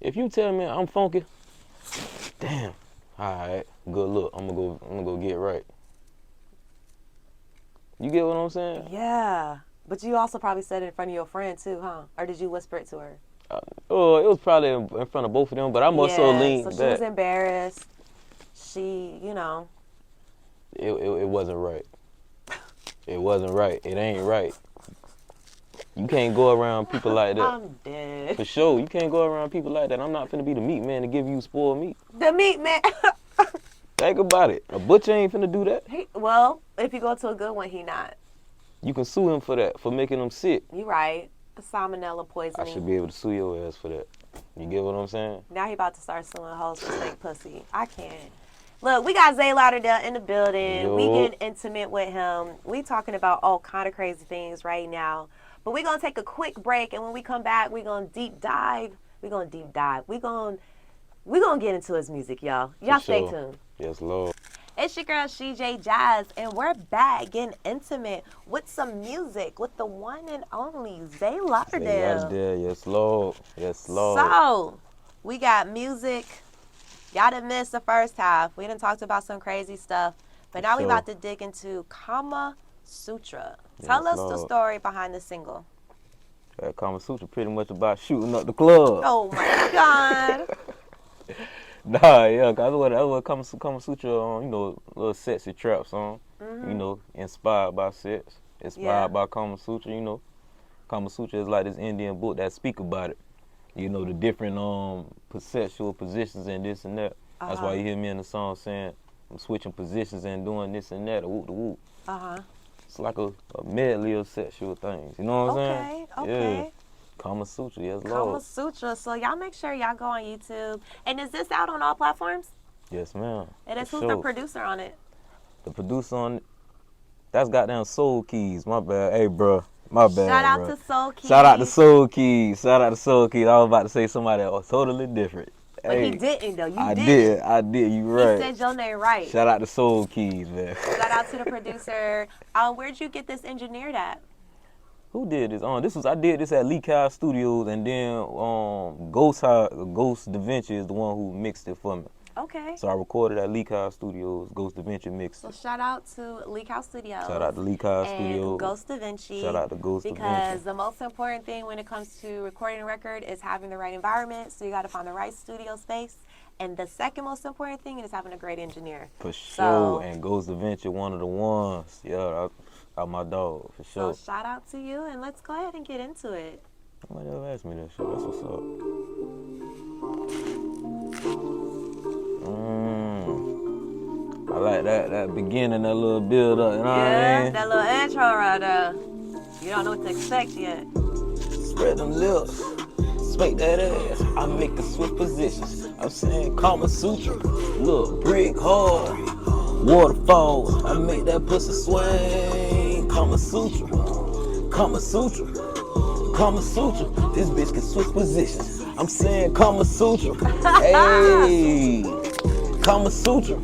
If you tell me I'm funky, damn. All right, good look. I'm gonna go get right. You get what I'm saying? Yeah. But you also probably said it in front of your friend too, huh? Or did you whisper it to her? It was probably in front of both of them, but I must have leaned back. So she was embarrassed. She, It wasn't right. It wasn't right. It ain't right. You can't go around people like that. I'm dead. For sure. You can't go around people like that. I'm not finna be the meat man to give you spoiled meat. The meat man. Think about it. A butcher ain't finna do that. Well, if you go to a good one, he not. You can sue him for that, for making him sick. You right. Salmonella poisoning. I should be able to sue your ass for that. You get what I'm saying? Now he about to start suing hoes for fake pussy. I can't. Look, we got Zaylauderdale in the building. Yo. We getting intimate with him. We talking about all kind of crazy things right now. But we gonna take a quick break, and when we come back, we gonna deep dive. We gonna get into his music, y'all. Y'all stay tuned. Yes, Lord. It's your girl, CJ Jazz, and we're back getting intimate with some music with the one and only Zaylauderdale. Yes, Lord. Yes, Lord. So, we got music. Y'all done missed the first half. We done talked about some crazy stuff. But now we about to dig into Kama Sutra. Tell us the story behind the single. Kama Sutra pretty much about shooting up the club. Oh, my God. Nah, yeah, cause that was Kama Sutra, little sexy trap song, inspired by sex, inspired by Kama Sutra, Kama Sutra is like this Indian book that speak about it, the different sexual positions and this and that. That's why you hear me in the song saying I'm switching positions and doing this and that, whoop the whoop. It's like a medley of sexual things, you know what I'm saying? Okay. Yeah. Kama Sutra, yes, Lord. Kama Sutra. So y'all make sure y'all go on YouTube. And is this out on all platforms? Yes, ma'am. And who's the producer on it? The producer on it, that's goddamn Soul Keys. My bad. Hey, bro. My bad. Shout out to Soul Keys. Shout out to Soul Keys. Shout out to Soul Keys. I was about to say somebody else totally different. But he didn't, though. I did. You right. He said your name right. Shout out to Soul Keys, man. Shout out to the producer. Where'd you get this engineered at? Who did this? I did this at Lee Kyle Studios, and then Ghost Da Vinci is the one who mixed it for me. Okay. So I recorded at Lee Kyle Studios. Ghost Da Vinci mixed it. So shout out to Lee Kyle Studios. Shout out to Lee Kyle Studios. And Ghost Da Vinci. Shout out to Ghost Da Vinci. Because the most important thing when it comes to recording a record is having the right environment. So you got to find the right studio space. And the second most important thing is having a great engineer. For sure. And Ghost Da Vinci, one of the ones. Yeah, my dog, for sure. So shout out to you, and let's go ahead and get into it. Nobody ever asked me that shit. That's what's up. I like that beginning, that little build up, you know what I mean? That little intro right there. You don't know what to expect yet. Spread them lips, spank that ass. I make the swift positions. I'm saying Kama Sutra, look, brick hard, waterfalls. I make that pussy swing. Kama Sutra, Kama Sutra, Kama Sutra. This bitch can switch positions. I'm saying Kama Sutra. Hey, Kama Sutra.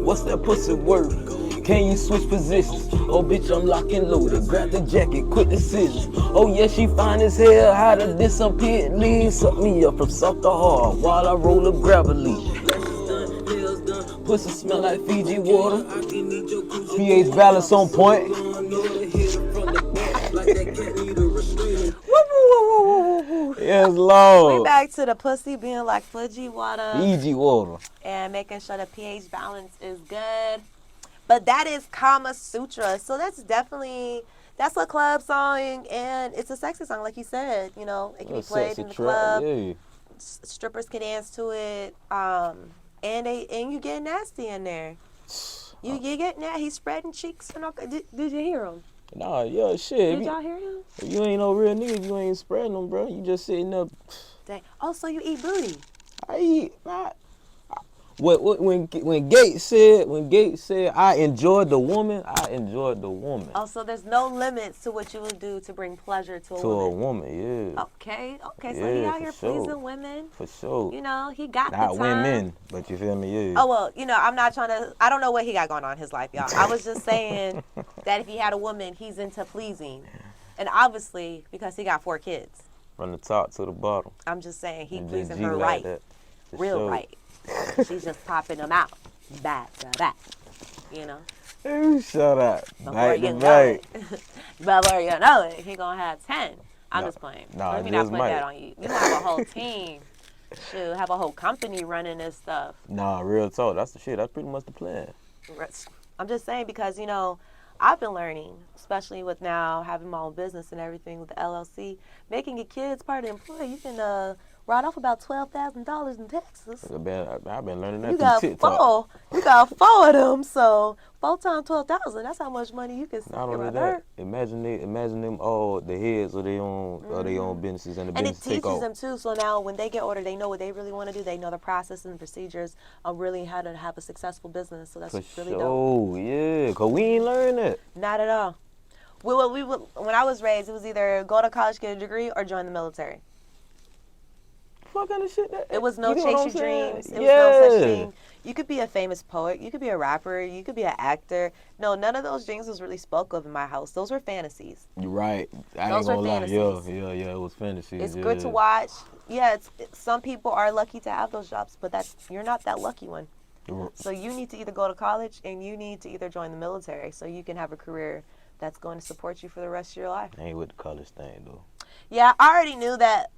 What's that pussy worth? Can you switch positions? Oh, bitch, I'm locked and loaded. Grab the jacket, quick decisions. Oh, yeah, she fine as hell. How to disappear? Lean, suck me up from soft to hard while I roll up gravelly. Pussy smell like Fiji water. pH balance on point. Yes, Lord. We back to the pussy being like Fiji water. Fiji water. And making sure the pH balance is good. But that is Kama Sutra. So that's a club song, and it's a sexy song, like you said. It can be played in the club. Yeah. Strippers can dance to it. And you get nasty in there. You get nasty. He's spreading cheeks. And all. Did you hear him? Nah, yeah, shit. Did y'all hear him? If you ain't no real nigga, you ain't spreading them, bro. You just sitting up. Dang. Oh, so you eat booty? I eat. When Gates said I enjoyed the woman, I enjoyed the woman. Oh, so there's no limits to what you would do to bring pleasure to a woman. To a woman, yeah. Okay, so Yeah, he out here sure. pleasing women. For sure. He got Not the time. women, but you feel me, yeah. Oh, well, I'm not trying to, I don't know what he got going on in his life, y'all. I was just saying that if he had a woman, he's into pleasing. And obviously, because he got 4 kids. From the top to the bottom. I'm just saying, he And pleasing just G her like right. that. For Real sure. right. She's just popping them out. Back to back. Ooh, shut up. Before Back you to know back. it. Before you know it, he gonna have 10. I'm just playing. Nah, Let me not just put might. that on you. You gonna have a whole team. Shoot, have a whole company running this stuff. Nah, real talk. That's the shit. That's pretty much the plan. I'm just saying because, I've been learning, especially with now having my own business and everything with the LLC, making your kids part of the employee. You can Write off about $12,000 in taxes. I've been learning that You through got TikTok. four. You got four of them. So 4 times 12,000. That's how much money you can save Not only right that, there. imagine them all the heads of their own businesses and the And it business take teaches off. them too. So now when they get older, they know what they really want to do. They know the process and procedures of really how to have a successful business. So that's For really dope. sure, yeah. Cause we ain't learned that. Not at all. When I was raised, it was either go to college, get a degree, or join the military. What kind of shit that? It was no You know chase what your I'm saying? dreams. It was no such Yeah. thing. You could be a famous poet. You could be a rapper. You could be an actor. No, none of those dreams was really spoke of in my house. Those were fantasies. You're right. I Those ain't were gonna lie. Yeah, fantasies. yeah. It was fantasies. It's yeah. good to watch. Yeah, some people are lucky to have those jobs, but you're not that lucky one. So you need to either go to college and you need to either join the military so you can have a career that's going to support you for the rest of your life. I ain't with the college thing though. Yeah, I already knew that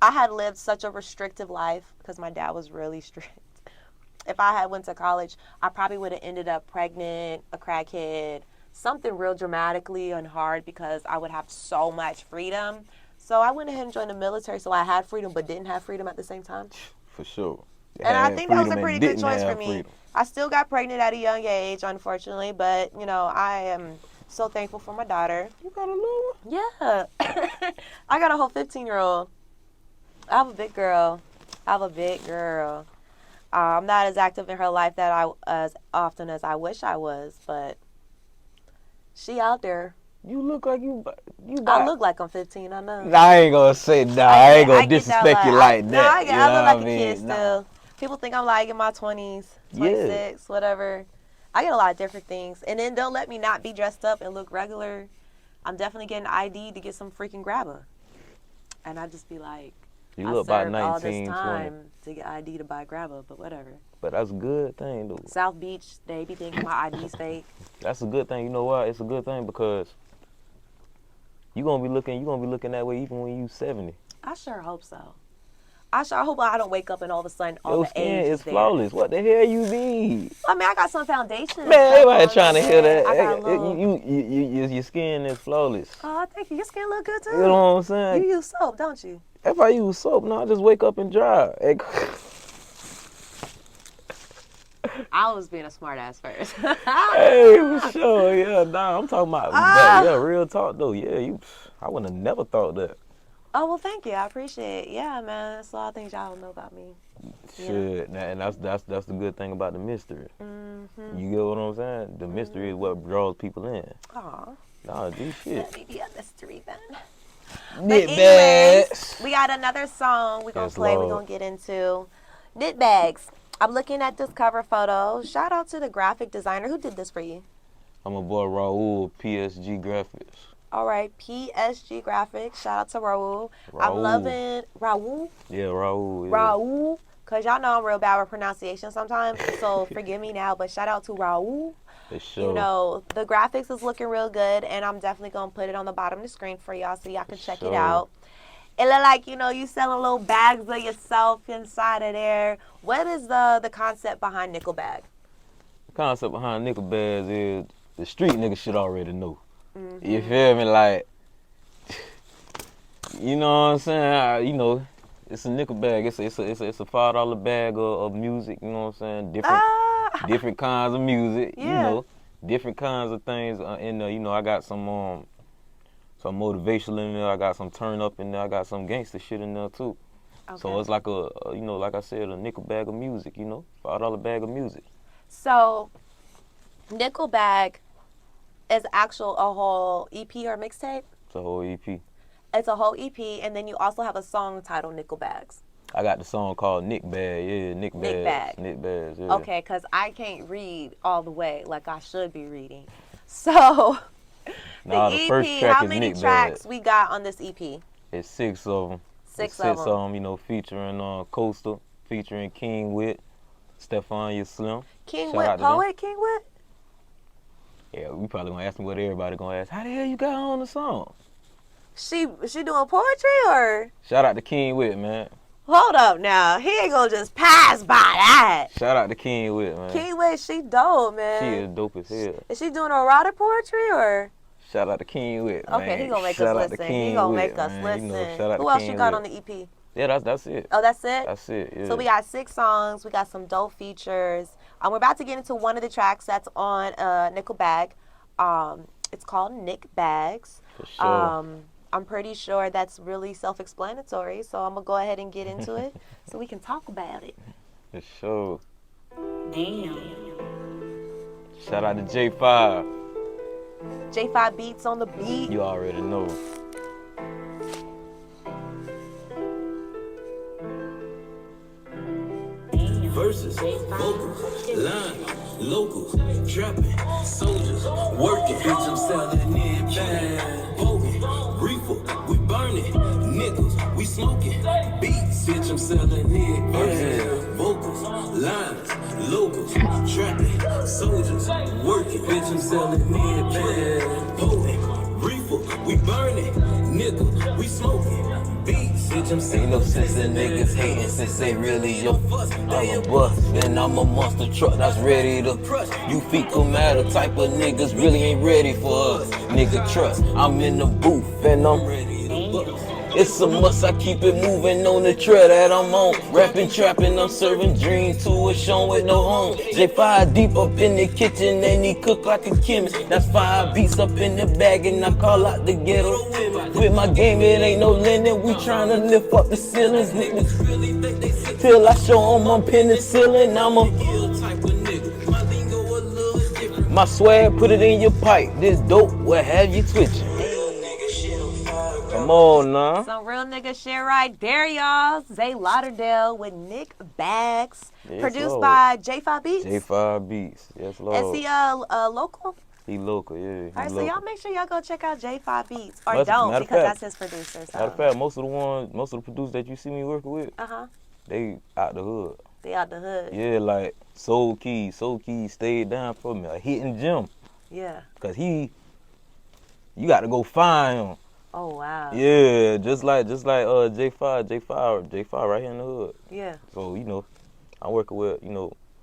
I had lived such a restrictive life because my dad was really strict. If I had went to college, I probably would have ended up pregnant, a crackhead, something real dramatically and hard because I would have so much freedom. So I went ahead and joined the military so I had freedom but didn't have freedom at the same time. For sure. And I think that was a pretty good choice for me. Freedom. I still got pregnant at a young age, unfortunately, but, I am so thankful for my daughter. You got a little one? Yeah. I got a whole 15-year-old. I have a big girl. I'm not as active in her life as often as I wish I was, but she out there. You look like you. I look like I'm 15. I know. I ain't gonna say I ain't gonna disrespect you like that. No, I look like a kid Nah. still. People think I'm like in my 20s, 26, whatever. I get a lot of different things, and then they'll let me not be dressed up and look regular. I'm definitely getting ID to get some freaking grabber, and I just be like. You look about 19, all this 20. time to get ID to buy grabber, but whatever. But that's a good thing, though. South Beach, they be thinking my ID's fake. That's a good thing. You know why? It's a good thing because you gonna be looking that way even when you 70. I sure hope so. I hope I don't wake up and all of a sudden all the age is there. Flawless. What the hell you need? I mean, I got some foundation. Man, everybody trying to hear that. I got a little... Your skin is flawless. Oh, thank you. Your skin look good too. You know what I'm saying? You use soap, don't you? If I use soap, no, I just wake up and dry. I was being a smart ass first. Hey, for sure, yeah, nah, I'm talking about, yeah, real talk though, yeah, I would have never thought that. Oh, well, thank you, I appreciate it. Yeah, man, that's a lot of things y'all don't know about me. Shit, and that's the good thing about the mystery. Mm-hmm. You get what I'm saying? The mystery is what draws people in. Aw. Nah, do shit. Let me be a mystery then. Knit anyways, bags. We got another song we're going to play. Lord. We're going to get into knit bags. I'm looking at this cover photo. Shout out to the graphic designer. Who did this for you? I'm a boy, Raul, PSG Graphics. All right, PSG Graphics. Shout out to Raul. I'm loving Raul. Yeah, Raul. Yeah. Raul. Because y'all know I'm real bad with pronunciation sometimes. So forgive me now. But shout out to Raul. For sure. You know, the graphics is looking real good. And I'm definitely going to put it on the bottom of the screen for y'all so y'all can check it out. It look like, you selling little bags of yourself inside of there. What is the concept behind nickel bag? The concept behind nickel bags is the street nigga should already know. Mm-hmm. You feel me? Like, you know what I'm saying? It's a nickel bag. It's a $5 bag of music. You know what I'm saying? Different kinds of music. Yeah. Different kinds of things in there. I got some motivational in there. I got some turn up in there. I got some gangster shit in there too. Okay. So it's like like I said, a nickel bag of music. $5 bag of music. So, nickel bag is a whole EP or mixtape? It's a whole EP. It's a whole EP, and then you also have a song titled Nickel Bags. I got the song called Nick Bag, yeah, Nick Bags. Nick Bags, yeah. Okay, because I can't read all the way like I should be reading. So, the EP, first track how is many Nick tracks Bags. we got on this EP? It's 6 of them. Six of them. Featuring Coastal, featuring King Wit, Stephania Slim. King Wit, poet, King Wit? Yeah, we probably gonna ask me what everybody gonna ask. How the hell you got on the song? She doing poetry or? Shout out to King Wit, man. Hold up now. He ain't gonna just pass by that. Shout out to King Wit, man. King Wit, she dope, man. She is dope as hell. Is she doing erotic poetry or? Shout out to King Wit, man. Okay, he gonna make us listen. He gonna make us listen. Who else you got on the EP? Yeah, that's it. Oh, that's it? That's it, yeah. So we got 6 songs. We got some dope features. We're about to get into one of the tracks that's on Nickel Bag. It's called Nick Bags. For sure. I'm pretty sure that's really self-explanatory, so I'm going to go ahead and get into it so we can talk about it. For sure. Damn. Shout out to J5. J5 Beats on the beat. You already know. Verses, vocals, lines, locals, trapping, soldiers, working, bitch, I'm selling it bad. Potent, reefer, we burning, nickels, we smoking, beats, bitch, I'm selling it bad. Vocals, lines, locals, trapping, soldiers, working, bitch, I'm selling it bad. Potent, reefer, we burning, nickel, we smoking, beats, bitch, I'm selling. Ain't no sense in niggas hating since they really your fuss. I'm a bust, and I'm a monster truck that's ready to crush. You fecal matter type of niggas really ain't ready for us. Nigga trust, I'm in the booth and I'm ready to bust. It's a must, I keep it moving on the trail that I'm on. Rapping, trapping, I'm serving dreams to a show with no home. J5 deep up in the kitchen and he cook like a chemist. That's 5 beats up in the bag and I call out the ghetto. With my game, it ain't no linen. We tryna lift up the ceilings, niggas. Till I show them I'm penicillin. I'm my swag, put it in your pipe. This dope will have you twitching. Come on, nah. Some real nigga shit right there, y'all. Zaylauderdale with Nick Bags. Yes, produced Lord. by J5 Beats. J5 Beats. Yes, Lord. Is he local? He local, yeah. All right, so y'all make sure y'all go check out J5 Beats. Or Matter- don't, matter of because fact- that's his producer. So. Matter of fact, most of the producers that you see me working with, Uh-huh. they out the hood. They out the hood. Yeah, like Soul Keys stayed down for me. A hidden gem. Yeah. Cause you gotta go find him. Oh, wow. Yeah, just like J5 right here in the hood. Yeah. So, I'm working with,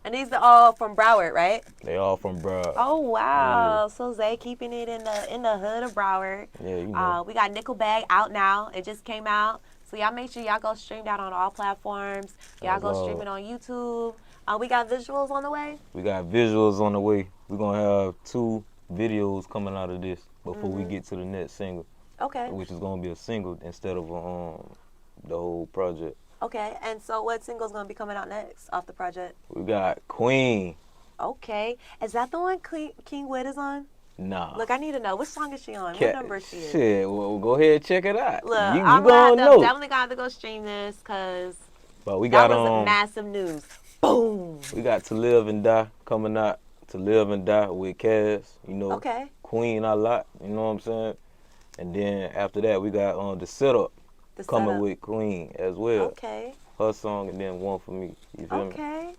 And these are all from Broward, right? they all from Broward. Oh, wow. So Zay keeping it in the hood of Broward. Yeah, We got Nickel Bag out now. It just came out. So y'all make sure y'all go stream that on all platforms. Y'all go stream it on YouTube. We got visuals on the way. We got visuals on the way. We're gonna have 2 videos coming out of this before we get to the next single, Okay. which is gonna be a single instead of the whole project. Okay. And so what single's going to be coming out next off the project? We got Queen. Okay. Is that the one King Witt is on? Nah. Look, I need to know. Which song is she on? What number is she in? Shit, well, go ahead and check it out. Look, you I'm gonna know. definitely got to go stream this because But we that got was massive news. Boom. we got To Live and Die coming out. To Live and Die with Cass. Okay. Queen a lot. You know what I'm saying? And then after that we got The Setup The coming setup. with Queen as well. Okay. Her song and then one for me. You feel me? Okay.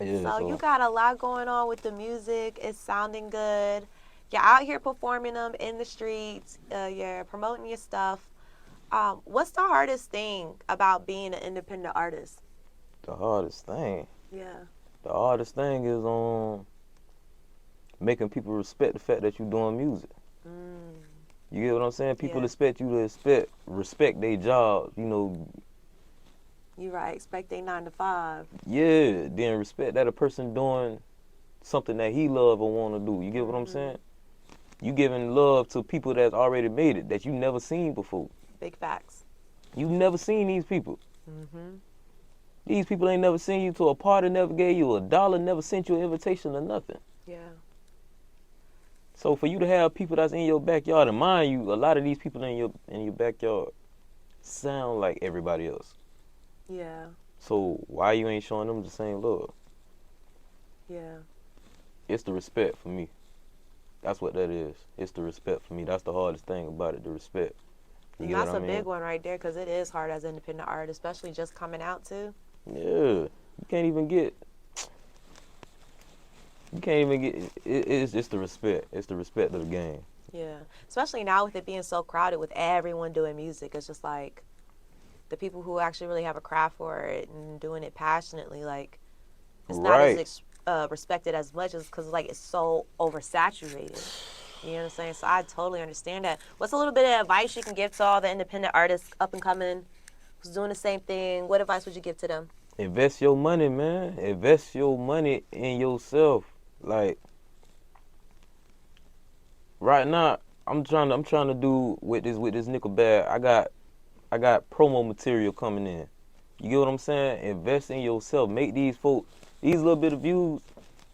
Yeah, So you got a lot going on with the music. It's sounding good. You're out here performing them in the streets. You're promoting your stuff. What's the hardest thing about being an independent artist? the hardest thing. Yeah. The hardest thing is making people respect the fact that you're doing music. You get what I'm saying? People Yeah. expect you to respect their job, You're right. Expect they 9 to 5. Yeah, then respect that a person doing something that he love or want to do. You get what I'm saying? You giving love to people that's already made it, that you never seen before. Big facts. You never seen these people. Mm-hmm. These people ain't never seen you to a party, never gave you $1, never sent you an invitation or nothing. Yeah. So for you to have people that's in your backyard, and mind you, a lot of these people in your backyard sound like everybody else. Yeah. So why you ain't showing them the same love? Yeah. It's the respect for me. That's what that is. It's the respect for me. That's the hardest thing about it, the respect. You And get that's what I a mean? big one right there because it is hard as an independent artist, especially just coming out too. Yeah. You can't even get it's the respect. It's the respect of the game. Yeah. Especially now with it being so crowded with everyone doing music. It's just like the people who actually really have a craft for it and doing it passionately, like it's not as respected as much as because like it's so oversaturated. You know what I'm saying? So I totally understand that. What's a little bit of advice you can give to all the independent artists up and coming who's doing the same thing, what advice would you give to them? Invest your money, man. Invest your money in yourself. Like right now, I'm trying to do with this nickel bag. I got promo material coming in. You get what I'm saying? Invest in yourself. Make these little bit of views.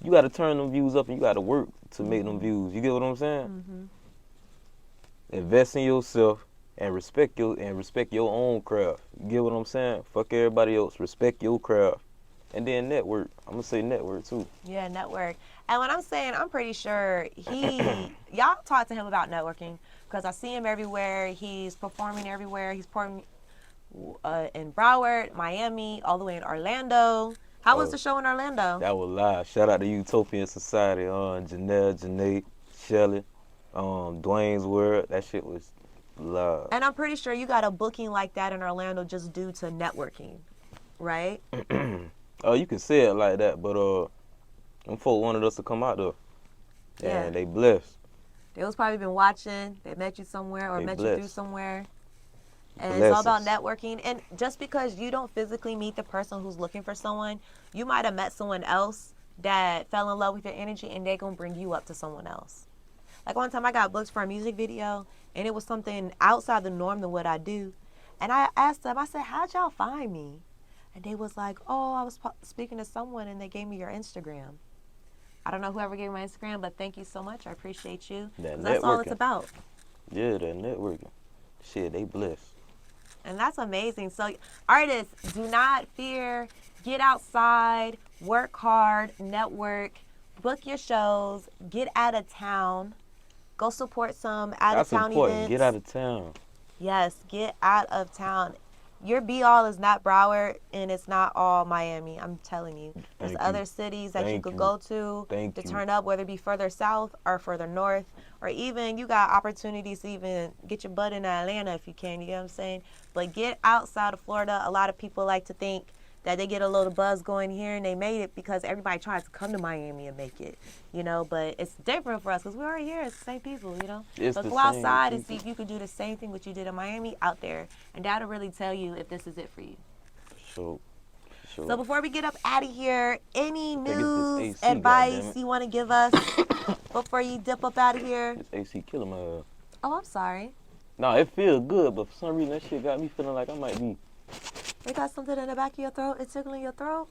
You got to turn them views up, and you got to work to make them views. You get what I'm saying? Invest in yourself and respect your own craft. You get what I'm saying? Fuck everybody else. Respect your craft, and then network. I'm gonna say network too. Yeah, network. And when I'm saying, I'm pretty sure y'all talk to him about networking because I see him everywhere. He's performing everywhere. He's performing in Broward, Miami, all the way in Orlando. How was the show in Orlando? That was live. Shout out to Utopian Society, Janelle, Janae, Shelly, Dwayne's World. That shit was live. And I'm pretty sure you got a booking like that in Orlando just due to networking, right? Oh, you can say it like that, but them folk wanted us to come out there. Yeah. And they blessed. They was probably been watching. They met you somewhere or They met you blessed. through somewhere. And Bless it's all about us. networking. And just because you don't physically meet the person who's looking for someone, you might have met someone else that fell in love with your energy and they're going to bring you up to someone else. Like one time I got booked for a music video and it was something outside the norm than what I do. And I asked them, I said, how'd y'all find me? And they was like, oh, I was speaking to someone and they gave me your Instagram. I don't know whoever gave me my Instagram, but thank you so much. I appreciate you. That's all it's networking. about. Yeah, that networking. Shit, they blessed. And that's amazing. So artists, do not fear. Get outside, work hard, network, book your shows, get out of town, go support some out of town That's important. events. Get out of town. Yes, get out of town. Your be-all is not Broward, and it's not all Miami. I'm telling you. There's Thank other you. cities that you Thank could you. go to Thank to you. turn up, whether it be further south or further north, or even you got opportunities to even get your butt in Atlanta if you can. You get what I'm saying? But get outside of Florida. A lot of people like to think that they get a little buzz going here and they made it because everybody tries to come to Miami and make it, you know. But it's different for us because we're here. It's the same people, you know. It's So the go same outside and see people. if you can do the same thing what you did in Miami out there, and that'll really tell you if this is it for you. Sure. So before we get up out of here, any think it's this news, AC, advice goddammit. you want to give us before you dip up out of here? This AC killing my ass. Oh, I'm sorry. No, it feels good, but for some reason that shit got me feeling like I might be. You got something in the back of your throat? It's tickling your throat?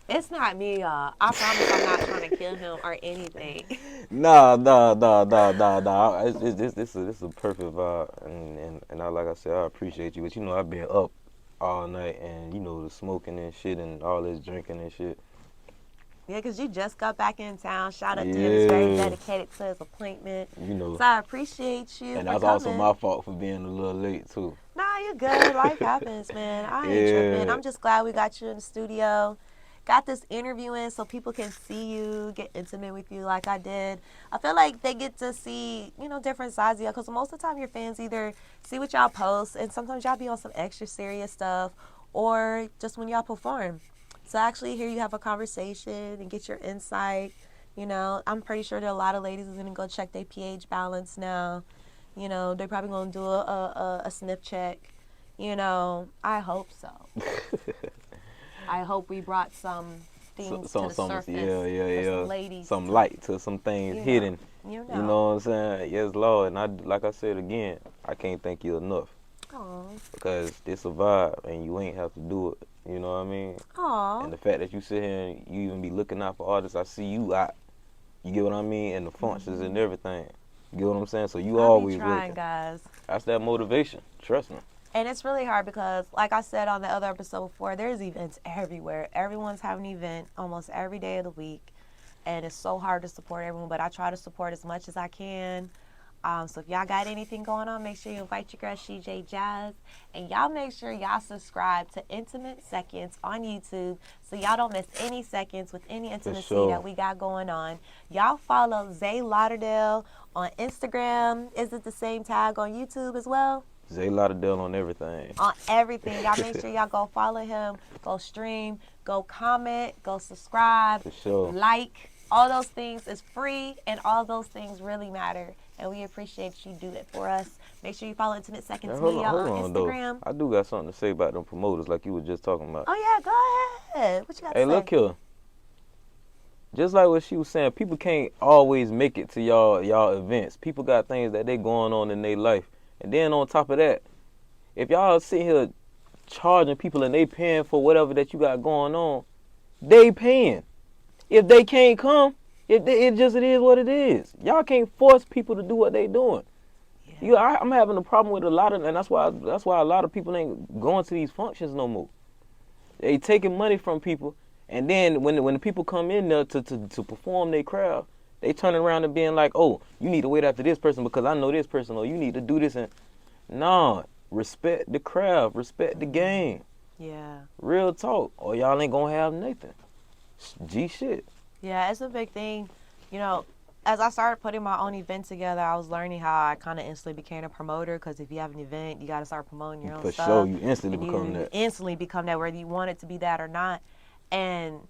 It's not me, y'all. I promise I'm not trying to kill him or anything. Nah. This is a perfect vibe, and I, like I said, I appreciate you. But you know, I've been up all night, and you know, the smoking and shit, and all this drinking and shit. Yeah, because you just got back in town. Shout out to him. He's very Yeah. dedicated to his appointment. You know, So I appreciate you and for that's coming. also my fault for being a little late too. Nah, you're good. Life happens, man. I ain't tripping. Yeah. I'm just glad we got you in the studio. Got this interview in so people can see you, get intimate with you like I did. I feel like they get to see, you know, different sides of you because most of the time your fans either see what y'all post and sometimes y'all be on some extra serious stuff or just when y'all perform. So actually here you have a conversation and get your insight. You know, I'm pretty sure there are a lot of ladies who's going to go check their pH balance now. You know, they're probably going to do a sniff check. You know, I hope so. I hope we brought some things to the surface for some ladies. Some light to some things You know, hidden. you know. You know what I'm saying? Yes, Lord. And like I said again, I can't thank you enough Aw. because it's a vibe and you ain't have to do it. You know what I mean? Aw. And the fact that you sit here and you even be looking out for artists, I see you out. You get what I mean? And the functions and everything. You get what I'm saying? So you I always be trying, working. guys. That's that motivation. Trust me. And it's really hard because, like I said on the other episode before, there's events everywhere. Everyone's having an event almost every day of the week. And it's so hard to support everyone, but I try to support as much as I can. So if y'all got anything going on, make sure you invite your girl, CJ Jazz. And y'all make sure y'all subscribe to Intimate Seconds on YouTube so y'all don't miss any seconds with any intimacy sure. that we got going on. Y'all follow Zaylauderdale on Instagram. Is it the same tag on YouTube as well? Zaylauderdale on everything. On everything. Y'all make sure y'all go follow him, go stream, go comment, go subscribe, For sure. like, All those things is free, and all those things really matter. And we appreciate you do it for us. Make sure you follow Intimate Seconds Hold Media on, on though. Instagram. I do got something to say about them promoters, like you were just talking about. Oh yeah, go ahead. What you got to Hey, say? look here. Just like what she was saying, people can't always make it to y'all events. People got things that they going on in their life. And then on top of that, if y'all sit here charging people and they paying for whatever that you got going on, they paying. If they can't come, it is what it is. Y'all can't force people to do what they doing. Yeah. I'm having a problem with a lot of, and that's why a lot of people ain't going to these functions no more. They taking money from people, and then when the people come in there to perform their craft, they turn around and being like, oh, you need to wait after this person because I know this person, or you need to do this. And nah, respect the craft, respect the game. Yeah. Real talk, or y'all ain't gonna have nothing. G shit. Yeah, it's a big thing. You know, as I started putting my own event together, I was learning how I kind of instantly became a promoter, because if you have an event, you got to start promoting your own For stuff. sure, you instantly and become you that. instantly become that, whether you want it to be that or not. And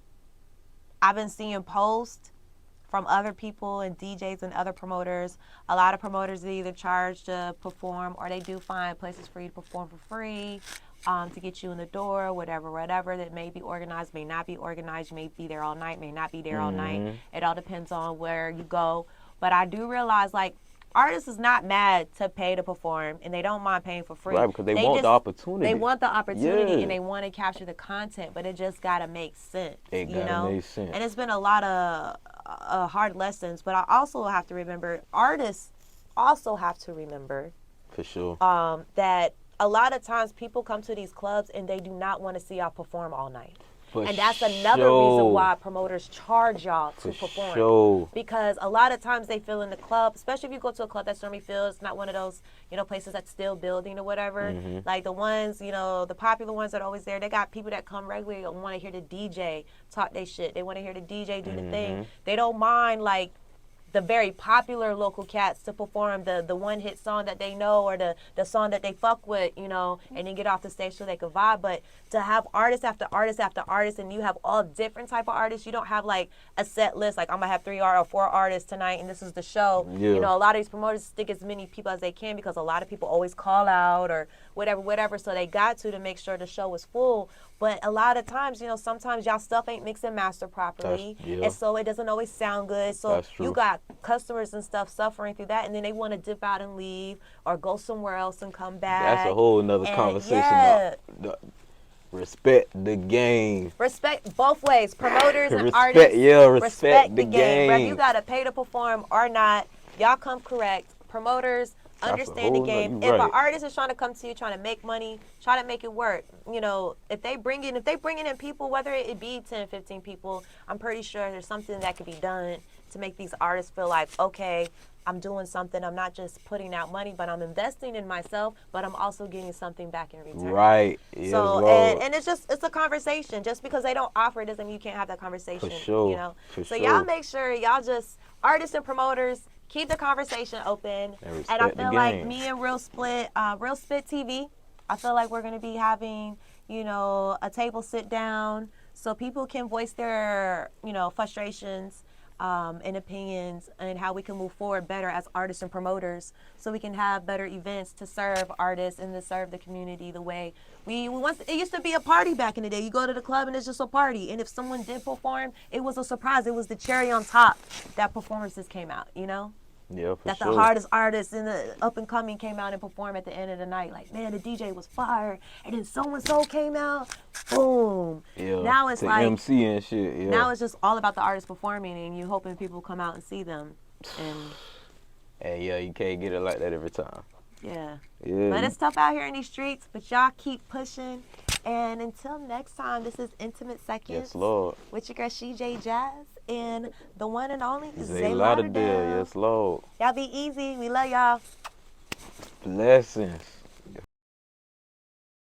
I've been seeing posts from other people and DJs and other promoters. A lot of promoters either charge to perform, or they do find places for you to perform for free, to get you in the door, whatever that may be organized, may not be organized, may be there all night, may not be there all night. It all depends on where you go. But I do realize, like, artists is not mad to pay to perform, and they don't mind paying for free. Right, because they want the opportunity. They want the opportunity, Yeah. and they want to capture the content, but it just got to make sense. It you gotta know? make sense. And it's been a lot of hard lessons, but I also have to remember, artists also have to remember For sure. that a lot of times people come to these clubs and they do not want to see y'all perform all night. For And that's another sure. reason why promoters charge y'all to For perform. sure. Because a lot of times they feel in the club, especially if you go to a club that's normally filled, it's not one of those, places that's still building or whatever. Like the ones, the popular ones that are always there, they got people that come regularly and want to hear the DJ talk their shit. They want to hear the DJ do the thing. They don't mind, like, the very popular local cats to perform the one hit song that they know, or the song that they fuck with, and then get off the stage so they can vibe. But to have artist after artist after artist, and you have all different type of artists, you don't have like a set list, like I'm gonna have 3 or 4 artists tonight and this is the show. Yeah. A lot of these promoters stick as many people as they can, because a lot of people always call out or whatever, so they got to make sure the show is full. But a lot of times, sometimes y'all stuff ain't mixed and mastered properly. And so it doesn't always sound good. So you got customers and stuff suffering through that, and then they want to dip out and leave, or go somewhere else and come back. That's a whole nother conversation. Yeah. Respect the game. Respect both ways, promoters and Respect, artists. yeah, respect the game. Whether you got to pay to perform or not, y'all come correct. Promoters, understand the game. If an artist is trying to come to you, trying to make money, try to make it work. If they bringing in people, whether it be 10, 15 people, I'm pretty sure there's something that could be done to make these artists feel like, okay, I'm doing something. I'm not just putting out money, but I'm investing in myself, but I'm also getting something back in return. Right. Yes, so, Lord. and it's a conversation. Just because they don't offer it doesn't mean you can't have that conversation. For sure. For so sure. y'all make sure y'all just, artists and promoters, keep the conversation open. And I feel like me and Real Spit TV, I feel like we're going to be having, a table sit down so people can voice their, frustrations and opinions, and how we can move forward better as artists and promoters, so we can have better events to serve artists and to serve the community the way we once. It used to be a party back in the day. You go to the club and it's just a party, and if someone did perform, it was a surprise. It was the cherry on top that performances came out, Yeah, for that sure. the hardest artists in the up and coming came out and performed at the end of the night. Like, man, the DJ was fire, and then so and so came out, boom. Yeah. Now it's like MC and shit. Yeah. now it's just all about the artists performing, and you hoping people come out and see them. And and yeah, you can't get it like that every time. yeah. Yeah. But it's tough out here in these streets, but y'all keep pushing. And until next time, this is Intimate Seconds. Yes, Lord. With your girl, CJ Jazz, and the one and only Zaylauderdale. Yes, Lord. Y'all be easy. We love y'all. Blessings.